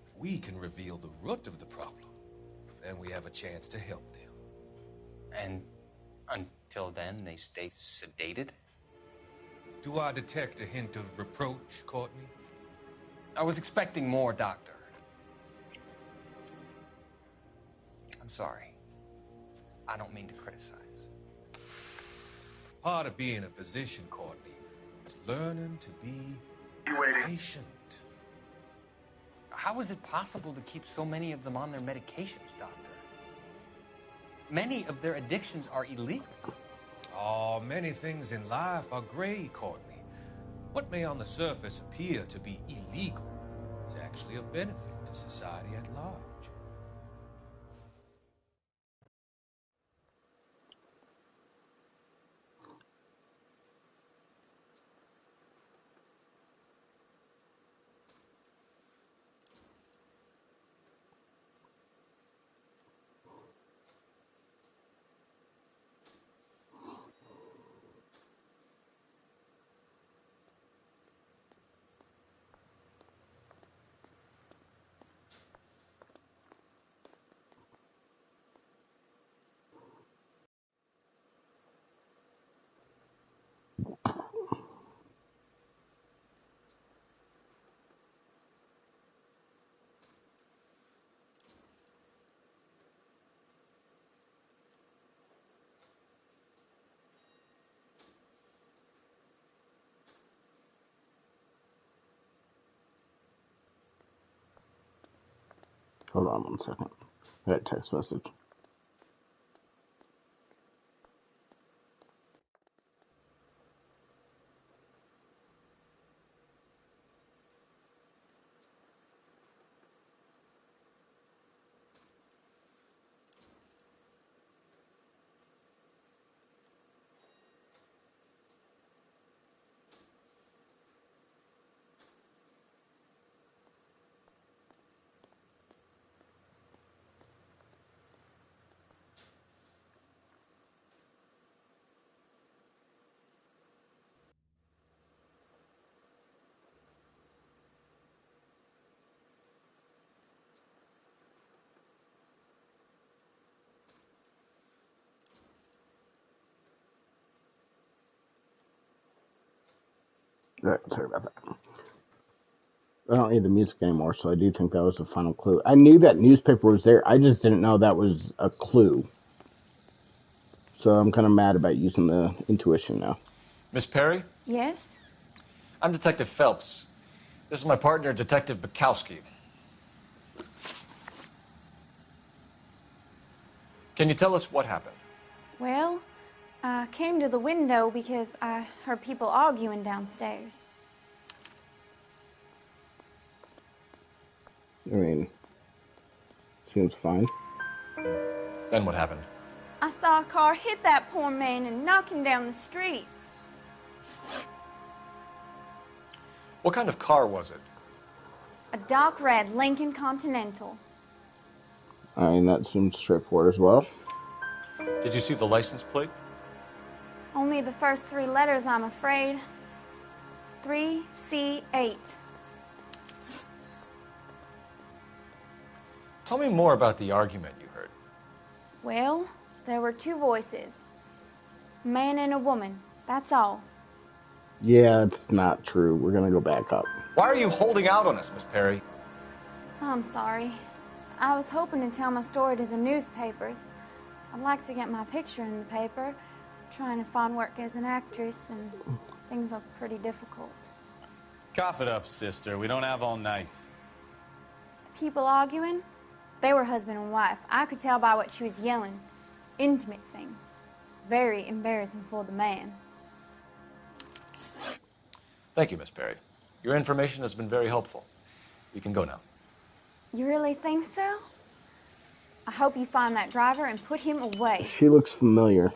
If we can reveal the root of the problem, then we have a chance to help them. And until then, they stay sedated? Do I detect a hint of reproach, Courtney? I was expecting more, Doctor. I'm sorry. I don't mean to criticize. Part of being a physician, Courtney, is learning to be patient. How is it possible to keep so many of them on their medications, Doctor? Many of their addictions are illegal. Oh, many things in life are gray, Courtney. What may on the surface appear to be illegal is actually of benefit to society at large. Hold on 1 second. I got a text message. Right, sorry about that. I don't need the music anymore, so I do think that was the final clue. I knew that newspaper was there. I just didn't know that was a clue. So I'm kind of mad about using the intuition now. Miss Perry? Yes? I'm Detective Phelps. This is my partner, Detective Bukowski. Can you tell us what happened? Well, I came to the window because I heard people arguing downstairs. I mean, seems fine. Then what happened? I saw a car hit that poor man and knock him down the street. What kind of car was it? A dark red Lincoln Continental. I mean, that seems straightforward as well. Did you see the license plate? Only the first 3 letters, I'm afraid. 3C8. Tell me more about the argument you heard. Well, there were 2 voices. A man and a woman, that's all. Yeah, it's not true. We're gonna go back up. Why are you holding out on us, Miss Perry? I'm sorry. I was hoping to tell my story to the newspapers. I'd like to get my picture in the paper. Trying to find work as an actress, and things look pretty difficult. Cough it up, sister. We don't have all night. People arguing? They were husband and wife. I could tell by what she was yelling. Intimate things. Very embarrassing for the man. Thank you, Miss Perry. Your information has been very helpful. You can go now. You really think so? I hope you find that driver and put him away. She looks familiar.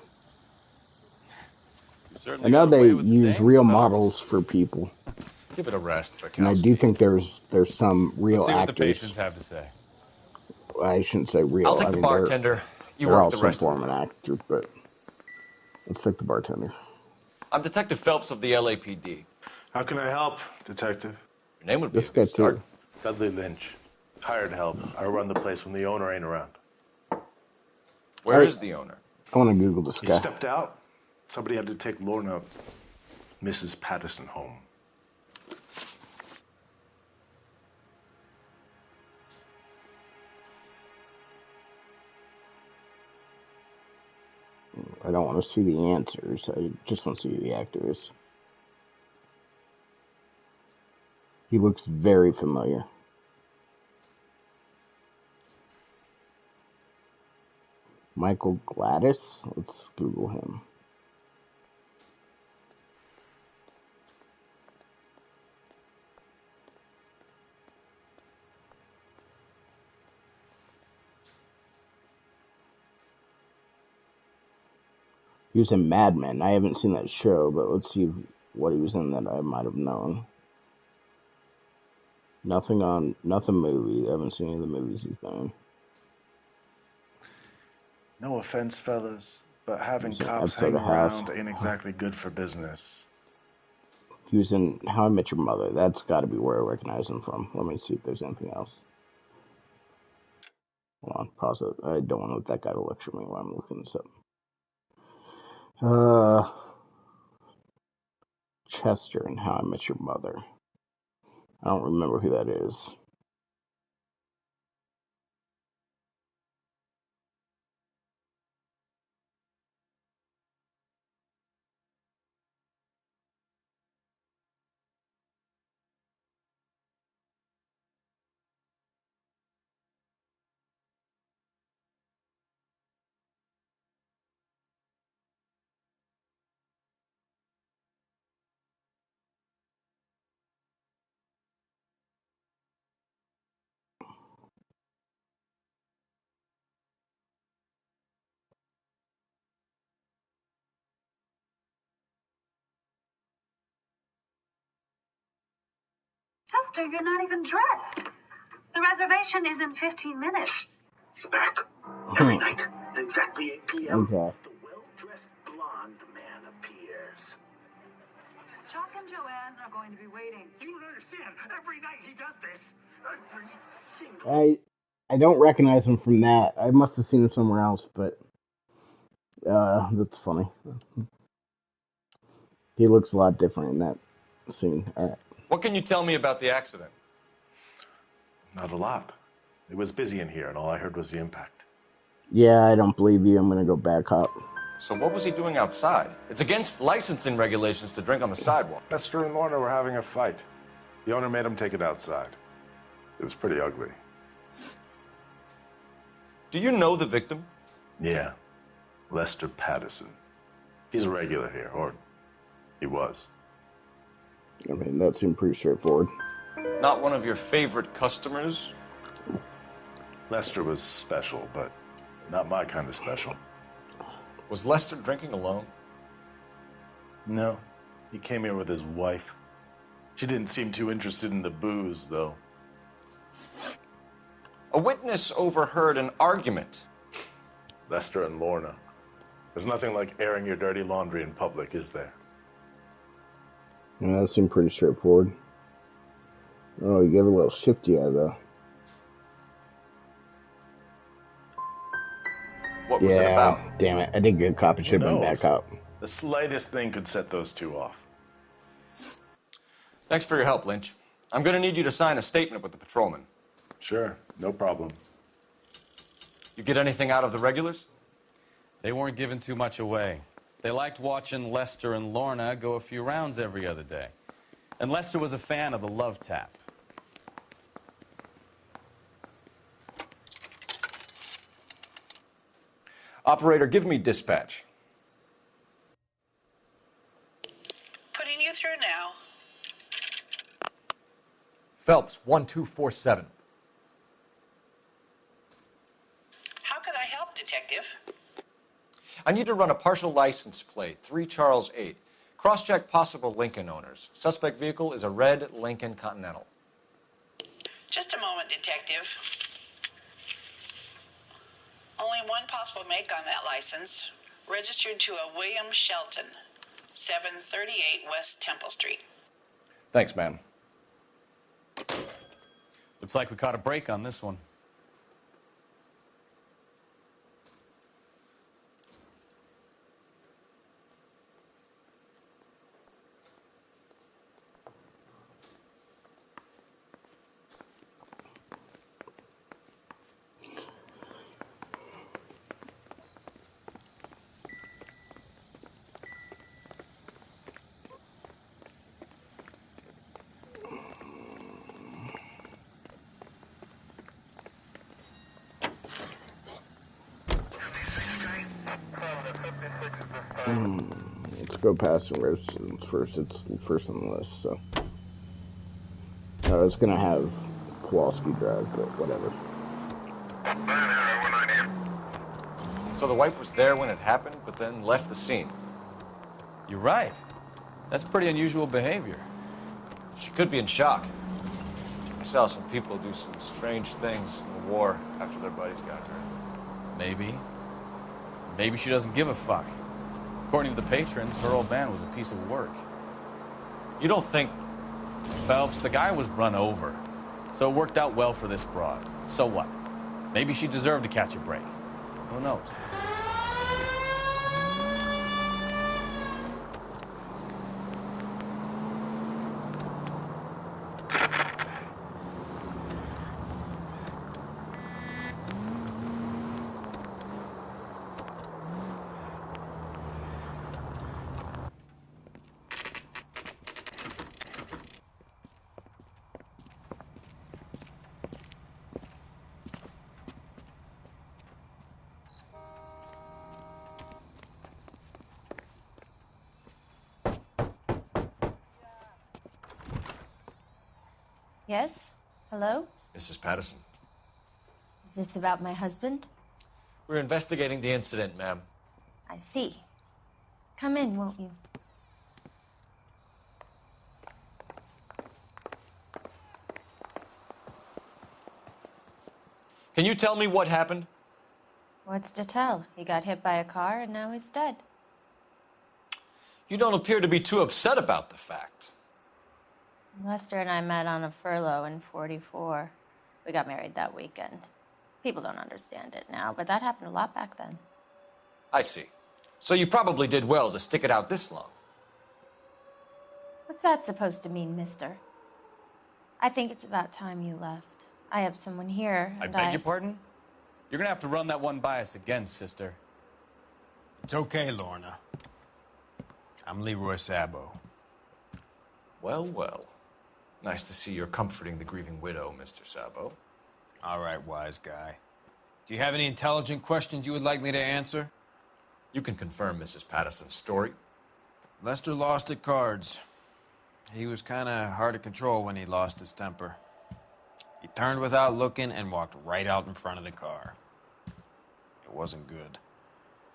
I know they use real models for people. Give it a rest, Bukowski. And I do think there's some real Let's see what actors. the patrons have to say. I shouldn't say real. I'll take the bartender. You work the rest of them. They're all some form of actors, but let's take the bartender. I'm Detective Phelps of the LAPD. How can I help, Detective? Your name would be This guy too. Dudley Lynch. Hired help. I run the place when the owner ain't around. Where is the owner? I want to Google this He guy. stepped out. Somebody had to take Lorna, Mrs. Patterson, home. I don't want to see the answers. I just want to see who the actor is. He looks very familiar. Michael Gladys? Let's Google him. He was in Mad Men. I haven't seen that show, but let's see what he was in that I might have known. Nothing movie. I haven't seen any of the movies he's been in. No offense, fellas, but having He's in cops episode hang of House. around ain't exactly good for business. He was in How I Met Your Mother. That's got to be where I recognize him from. Let me see if there's anything else. Hold on, pause it. I don't want to let that guy lecture me while I'm looking this up. Chester and How I Met Your Mother. I don't remember who that is. Chester, you're not even dressed. The reservation is in 15 minutes. He's back. Every night, at exactly 8 p.m., Okay. the well-dressed blonde man appears. Chuck and Joanne are going to be waiting. You don't understand. Every night he does this. Every single... I don't recognize him from that. I must have seen him somewhere else, but that's funny. He looks a lot different in that scene. All right. What can you tell me about the accident? Not a lot. It was busy in here, and all I heard was the impact. Yeah, I don't believe you. I'm gonna go back up. So what was he doing outside? It's against licensing regulations to drink on the sidewalk. Lester and Lorna were having a fight. The owner made him take it outside. It was pretty ugly. Do you know the victim? Yeah. Lester Patterson. He's a regular here, or he was. I mean, that seemed pretty straightforward. Not one of your favorite customers? Lester was special, but not my kind of special. Was Lester drinking alone? No. He came here with his wife. She didn't seem too interested in the booze, though. A witness overheard an argument. Lester and Lorna. There's nothing like airing your dirty laundry in public, is there? Yeah, that seemed pretty straightforward. Oh, you gave a little shifty eye, though. What was it about? Damn it. I did good cop. It should have been back up. The slightest thing could set those two off. Thanks for your help, Lynch. I'm going to need you to sign a statement with the patrolman. Sure, no problem. You get anything out of the regulars? They weren't giving too much away. They liked watching Lester and Lorna go a few rounds every other day. And Lester was a fan of the love tap. Operator, give me dispatch. Putting you through now. Phelps, 1247. How could I help, Detective? I need to run a partial license plate, 3 Charles 8. Cross-check possible Lincoln owners. Suspect vehicle is a red Lincoln Continental. Just a moment, Detective. Only one possible make on that license. Registered to a William Shelton, 738 West Temple Street. Thanks, ma'am. Looks like we caught a break on this one. Let's go past the residence first. It's first on the list, so. I was gonna have Kowalski drive, but whatever. So the wife was there when it happened, but then left the scene. You're right. That's pretty unusual behavior. She could be in shock. I saw some people do some strange things in the war after their buddies got hurt. Maybe. Maybe she doesn't give a fuck. According to the patrons, her old man was a piece of work. You don't think... Phelps, the guy was run over. So it worked out well for this broad. So what? Maybe she deserved to catch a break. Who knows? Yes? Hello? Mrs. Patterson. Is this about my husband? We're investigating the incident, ma'am. I see. Come in, won't you? Can you tell me what happened? What's to tell? He got hit by a car and now he's dead. You don't appear to be too upset about the fact. Lester and I met on a furlough in '44. We got married that weekend. People don't understand it now, but that happened a lot back then. I see. So you probably did well to stick it out this long. What's that supposed to mean, mister? I think it's about time you left. I have someone here, I and beg your pardon? You're gonna have to run that one by us again, sister. It's okay, Lorna. I'm Leroy Sabo. Well, well. Nice to see you're comforting the grieving widow, Mr. Sabo. All right, wise guy. Do you have any intelligent questions you would like me to answer? You can confirm Mrs. Patterson's story. Lester lost at cards. He was kind of hard to control when he lost his temper. He turned without looking and walked right out in front of the car. It wasn't good.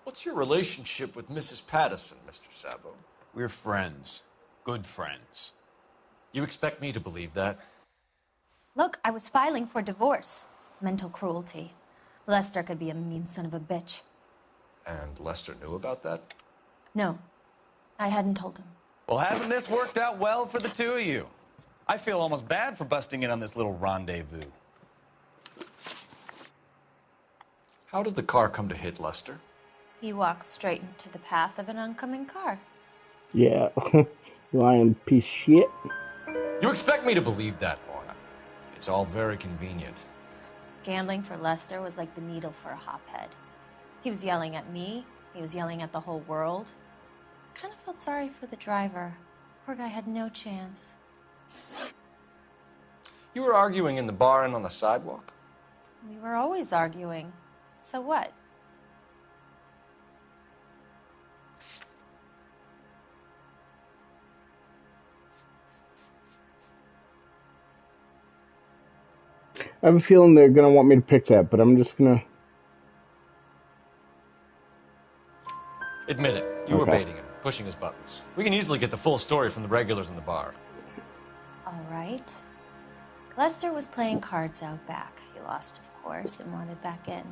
What's your relationship with Mrs. Patterson, Mr. Sabo? We're friends. Good friends. You expect me to believe that? Look, I was filing for divorce. Mental cruelty. Lester could be a mean son of a bitch. And Lester knew about that? No, I hadn't told him. Well, hasn't this worked out well for the two of you? I feel almost bad for busting in on this little rendezvous. How did the car come to hit Lester? He walked straight into the path of an oncoming car. Yeah. Lying piece of shit. You expect me to believe that, Lorna. It's all very convenient. Gambling for Lester was like the needle for a hophead. He was yelling at me. He was yelling at the whole world. I kind of felt sorry for the driver. Poor guy had no chance. You were arguing in the bar and on the sidewalk? We were always arguing. So what? I have a feeling they're going to want me to pick that, but I'm just going to... Admit it. You were baiting him, pushing his buttons. We can easily get the full story from the regulars in the bar. All right. Lester was playing cards out back. He lost, of course, and wanted back in.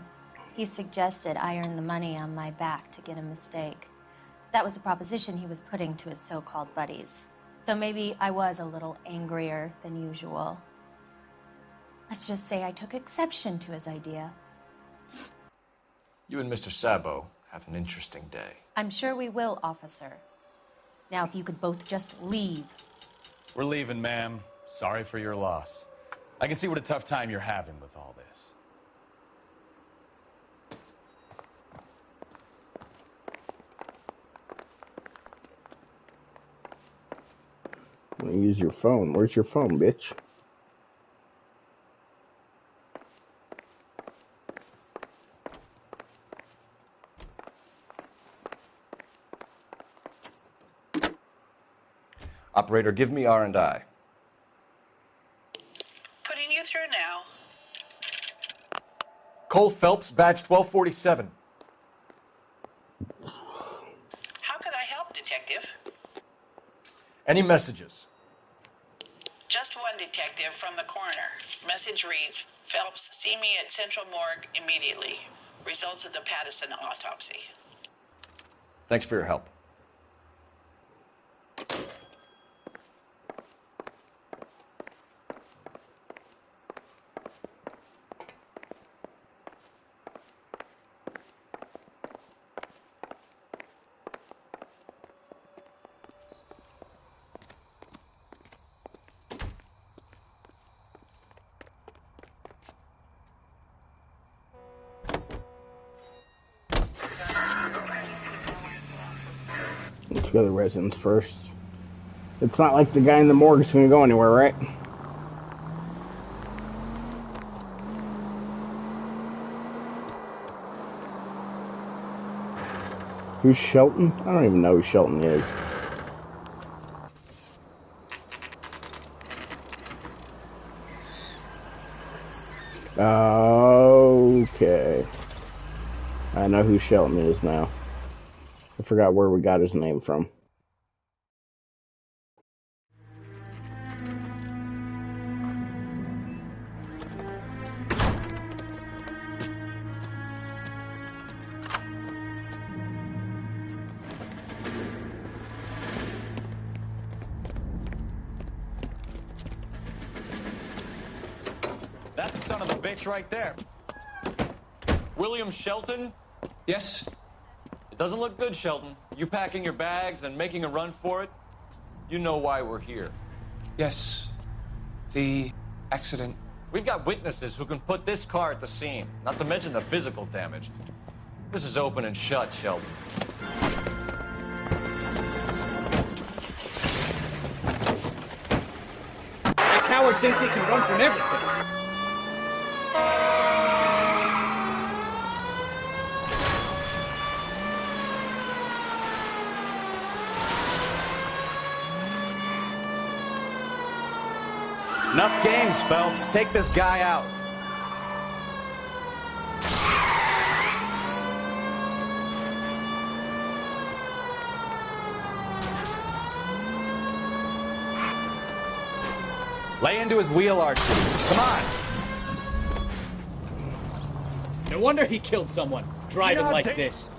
He suggested I earn the money on my back to get a mistake. That was the proposition he was putting to his so-called buddies. So maybe I was a little angrier than usual. Let's just say I took exception to his idea. You and Mr. Sabo have an interesting day. I'm sure we will, officer. Now, if you could both just leave. We're leaving, ma'am. Sorry for your loss. I can see what a tough time you're having with all this. Use your phone. Where's your phone, bitch? Operator, give me R&I. Putting you through now. Cole Phelps, badge 1247. How could I help, Detective? Any messages? Just one, Detective, from the coroner. Message reads, Phelps, see me at Central Morgue immediately. Results of the Patterson autopsy. Thanks for your help. Let's go to the residence first. It's not like the guy in the morgue is going to go anywhere, right? Who's Shelton? I don't even know who Shelton is. Okay. I know who Shelton is now. I forgot where we got his name from. That's the son of a bitch right there. William Shelton? Yes? It doesn't look good, Shelton. You packing your bags and making a run for it? You know why we're here. Yes. The accident. We've got witnesses who can put this car at the scene, not to mention the physical damage. This is open and shut, Sheldon. That coward thinks he can run from everything. Enough games, Phelps. Take this guy out. Lay into his wheel arch. Come on. No wonder he killed someone, driving like this.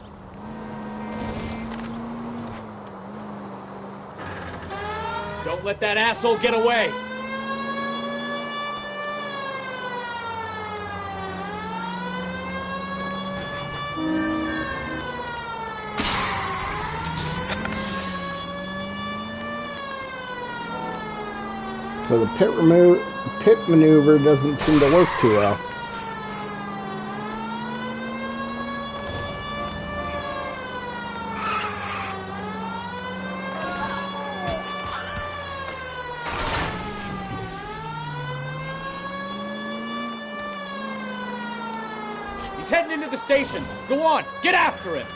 Don't let that asshole get away. So the pit maneuver doesn't seem to work too well. He's heading into the station. Go on, get after him.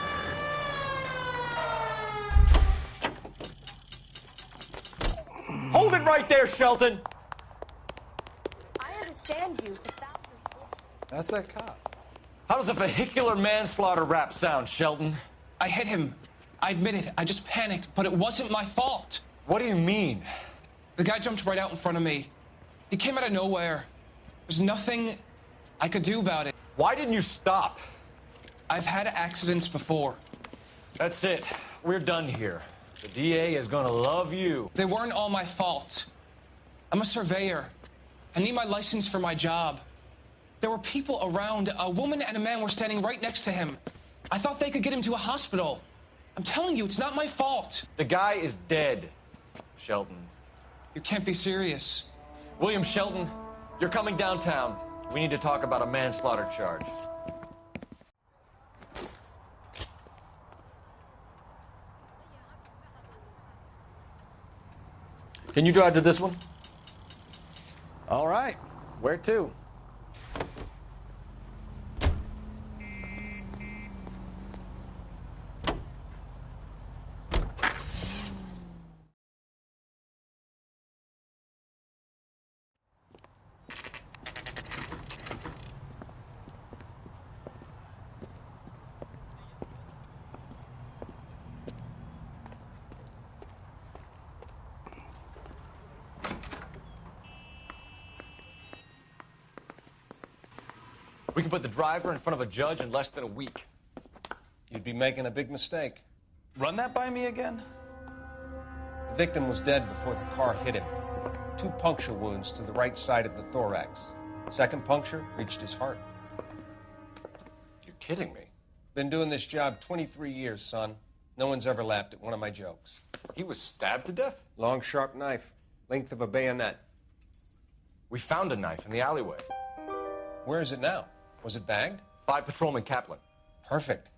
Hold it right there, Shelton! I understand you, but That's that cop. How does a vehicular manslaughter rap sound, Shelton? I hit him. I admit it. I just panicked, but it wasn't my fault. What do you mean? The guy jumped right out in front of me. He came out of nowhere. There's nothing I could do about it. Why didn't you stop? I've had accidents before. That's it. We're done here. The DA is gonna love you. They weren't all my fault. I'm a surveyor. I need my license for my job. There were people around. A woman and a man were standing right next to him. I thought they could get him to a hospital. I'm telling you, it's not my fault. The guy is dead, Shelton. You can't be serious. William Shelton, you're coming downtown. We need to talk about a manslaughter charge. Can you drive to this one? All right. Where to? We can put the driver in front of a judge in less than a week. You'd be making a big mistake. Run that by me again? The victim was dead before the car hit him. 2 puncture wounds to the right side of the thorax. Second puncture reached his heart. You're kidding me. Been doing this job 23 years, son. No one's ever laughed at one of my jokes. He was stabbed to death? Long, sharp knife. Length of a bayonet. We found a knife in the alleyway. Where is it now? Was it bagged? By Patrolman Kaplan. Perfect.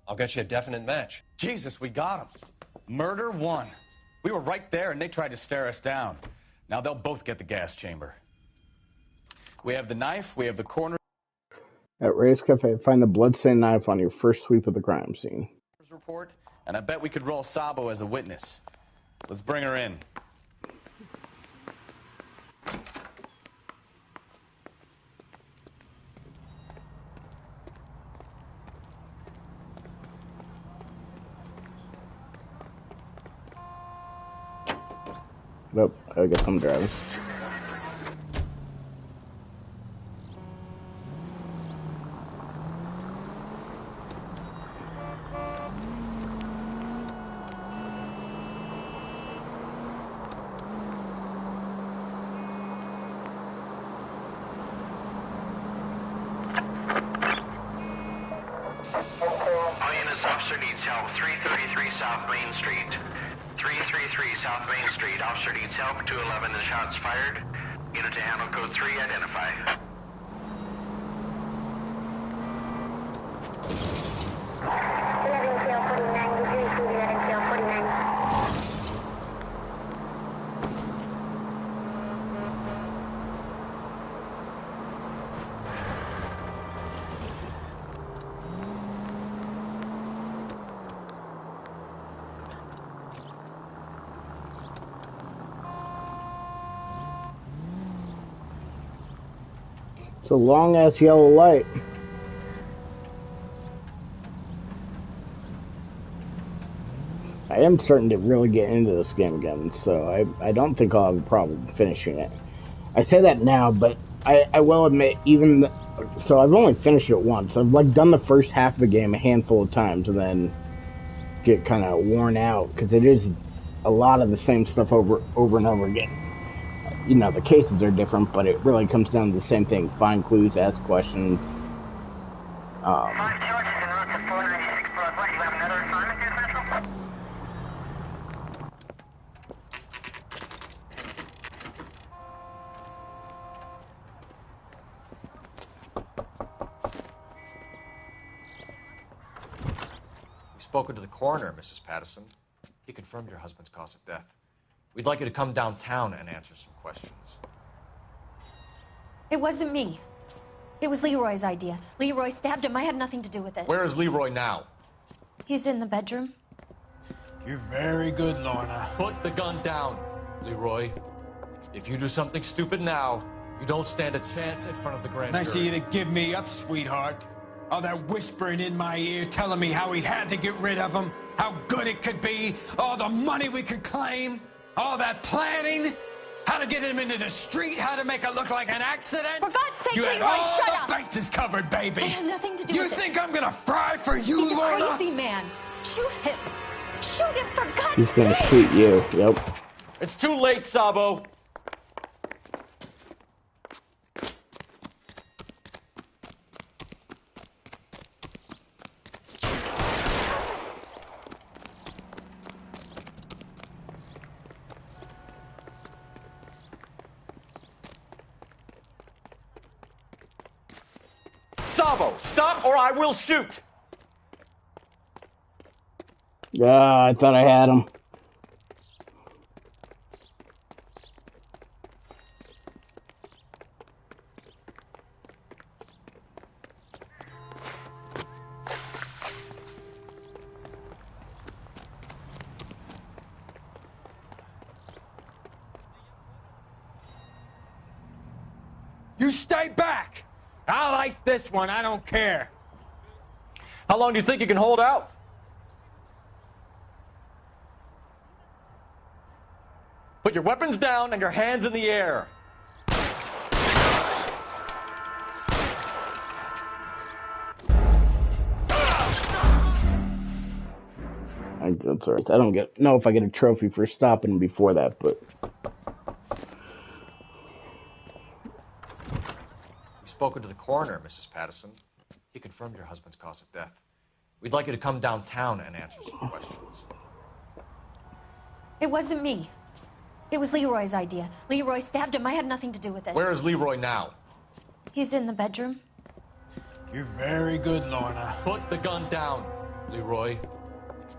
I'll get you a definite match. Jesus, we got him. Murder 1. We were right there and they tried to stare us down. Now they'll both get the gas chamber. We have the knife, we have the corner At Ray's Cafe, find the bloodstained knife on your first sweep of the crime scene. report, and I bet we could roll Sabo as a witness. Let's bring her in. Nope, I guess I'm driving. Officer detail 333 South Main Street. 333 South Main Street. Officer needs help. 211 and shots fired. Unit to handle code 3. Identify. It's a long ass yellow light. I am starting to really get into this game again, so I don't think I'll have a problem finishing it. I say that now, but I will admit, so I've only finished it once. I've like done the first half of the game a handful of times and then get kind of worn out because it is a lot of the same stuff over and over again. You know, the cases are different, but it really comes down to the same thing. Find clues, ask questions. 5 charges en route to 496 Blood. What, you have another assignment here, Central? We've spoken to the coroner, Mrs. Patterson. He confirmed your husband's cause of death. We'd like you to come downtown and answer some questions. It wasn't me. It was Leroy's idea. Leroy stabbed him. I had nothing to do with it. Where is Leroy now? He's in the bedroom. You're very good, Lorna. Put the gun down, Leroy. If you do something stupid now, you don't stand a chance in front of the grand jury. Nice of you to give me up, sweetheart. All that whispering in my ear, telling me how we had to get rid of him, how good it could be, all the money we could claim, all that planning, how to get him into the street, how to make it look like an accident. For God's sake, you Leroy, had all shut the up! bases covered, baby. I have nothing to do You with it. think I'm gonna fry for you, He's Lorna? a crazy man. Shoot him. Shoot him, for God's He's gonna sake! shoot you. Yep. It's too late, Sabo. Sabo, stop or I will shoot! Yeah, I thought I had him. You stay back! I'll ice this one, I don't care. How long do you think you can hold out? Put your weapons down and your hands in the air. I'm sorry. I don't know if I get a trophy for stopping before that, but We've spoken to the coroner, Mrs. Patterson. He confirmed your husband's cause of death. We'd like you to come downtown and answer some questions. It wasn't me. It was Leroy's idea. Leroy stabbed him. I had nothing to do with it. Where is Leroy now? He's in the bedroom. You're very good, Lorna. Put the gun down, Leroy.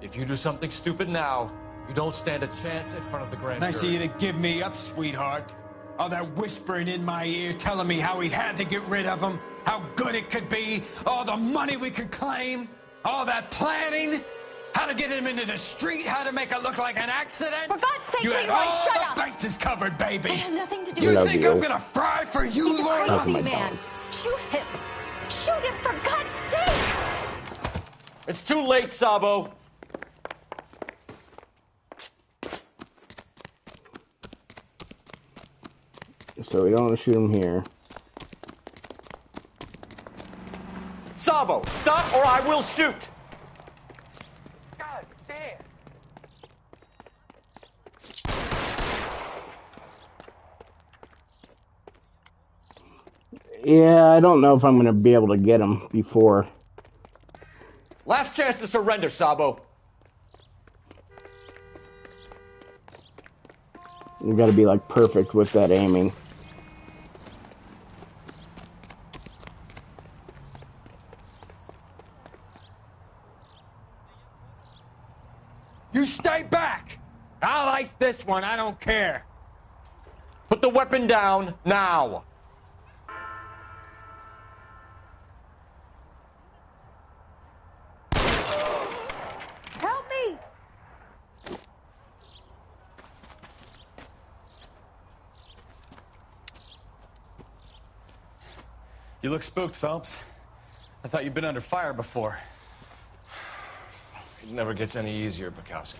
If you do something stupid now, you don't stand a chance in front of the grand Nice of jury. you to give me up, sweetheart. All that whispering in my ear, telling me how we had to get rid of him, how good it could be, all the money we could claim, all that planning, how to get him into the street, how to make it look like an accident. For God's sake, you had Leroy, all shut the up! bases covered, baby. I have nothing to do You with think it. I'm gonna fry for you, He's a Lorna? crazy man. Shoot him. Shoot him, for God's sake! It's too late, Sabo. so we don't want to shoot him here. Sabo, stop or I will shoot! God damn! Yeah, I don't know if I'm going to be able to get him before. Last chance to surrender, Sabo. You gotta be like perfect with that aiming. You stay back! I'll ice this one, I don't care. Put the weapon down now. Help me! You look spooked, Phelps. I thought you'd been under fire before. It never gets any easier, Bukowski.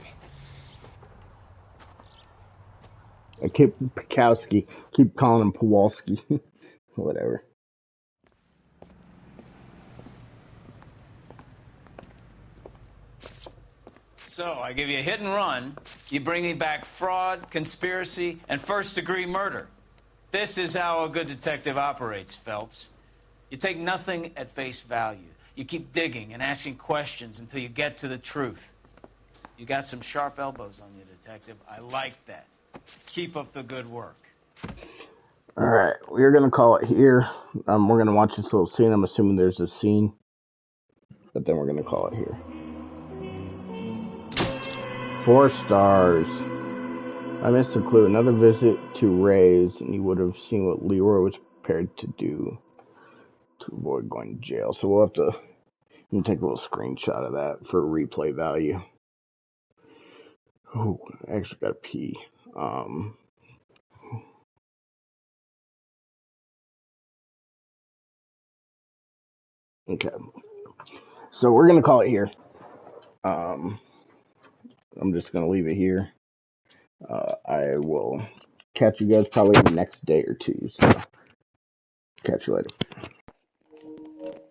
I keep Bukowski. Keep calling him Kowalski. Whatever. So, I give you a hit and run. You bring me back fraud, conspiracy, and first-degree murder. This is how a good detective operates, Phelps. You take nothing at face value. You keep digging and asking questions until you get to the truth. You got some sharp elbows on you, detective. I like that. Keep up the good work. Alright, we're gonna call it here. We're gonna watch this little scene. I'm assuming there's a scene. But then we're gonna call it here. 4 stars. I missed a clue. Another visit to Ray's, and you would have seen what Leroy was prepared to do to avoid going to jail. So we'll have to take a little screenshot of that for replay value. Oh, I actually got to pee. Okay. So we're going to call it here. I'm just going to leave it here. I will catch you guys probably the next day or two. So catch you later.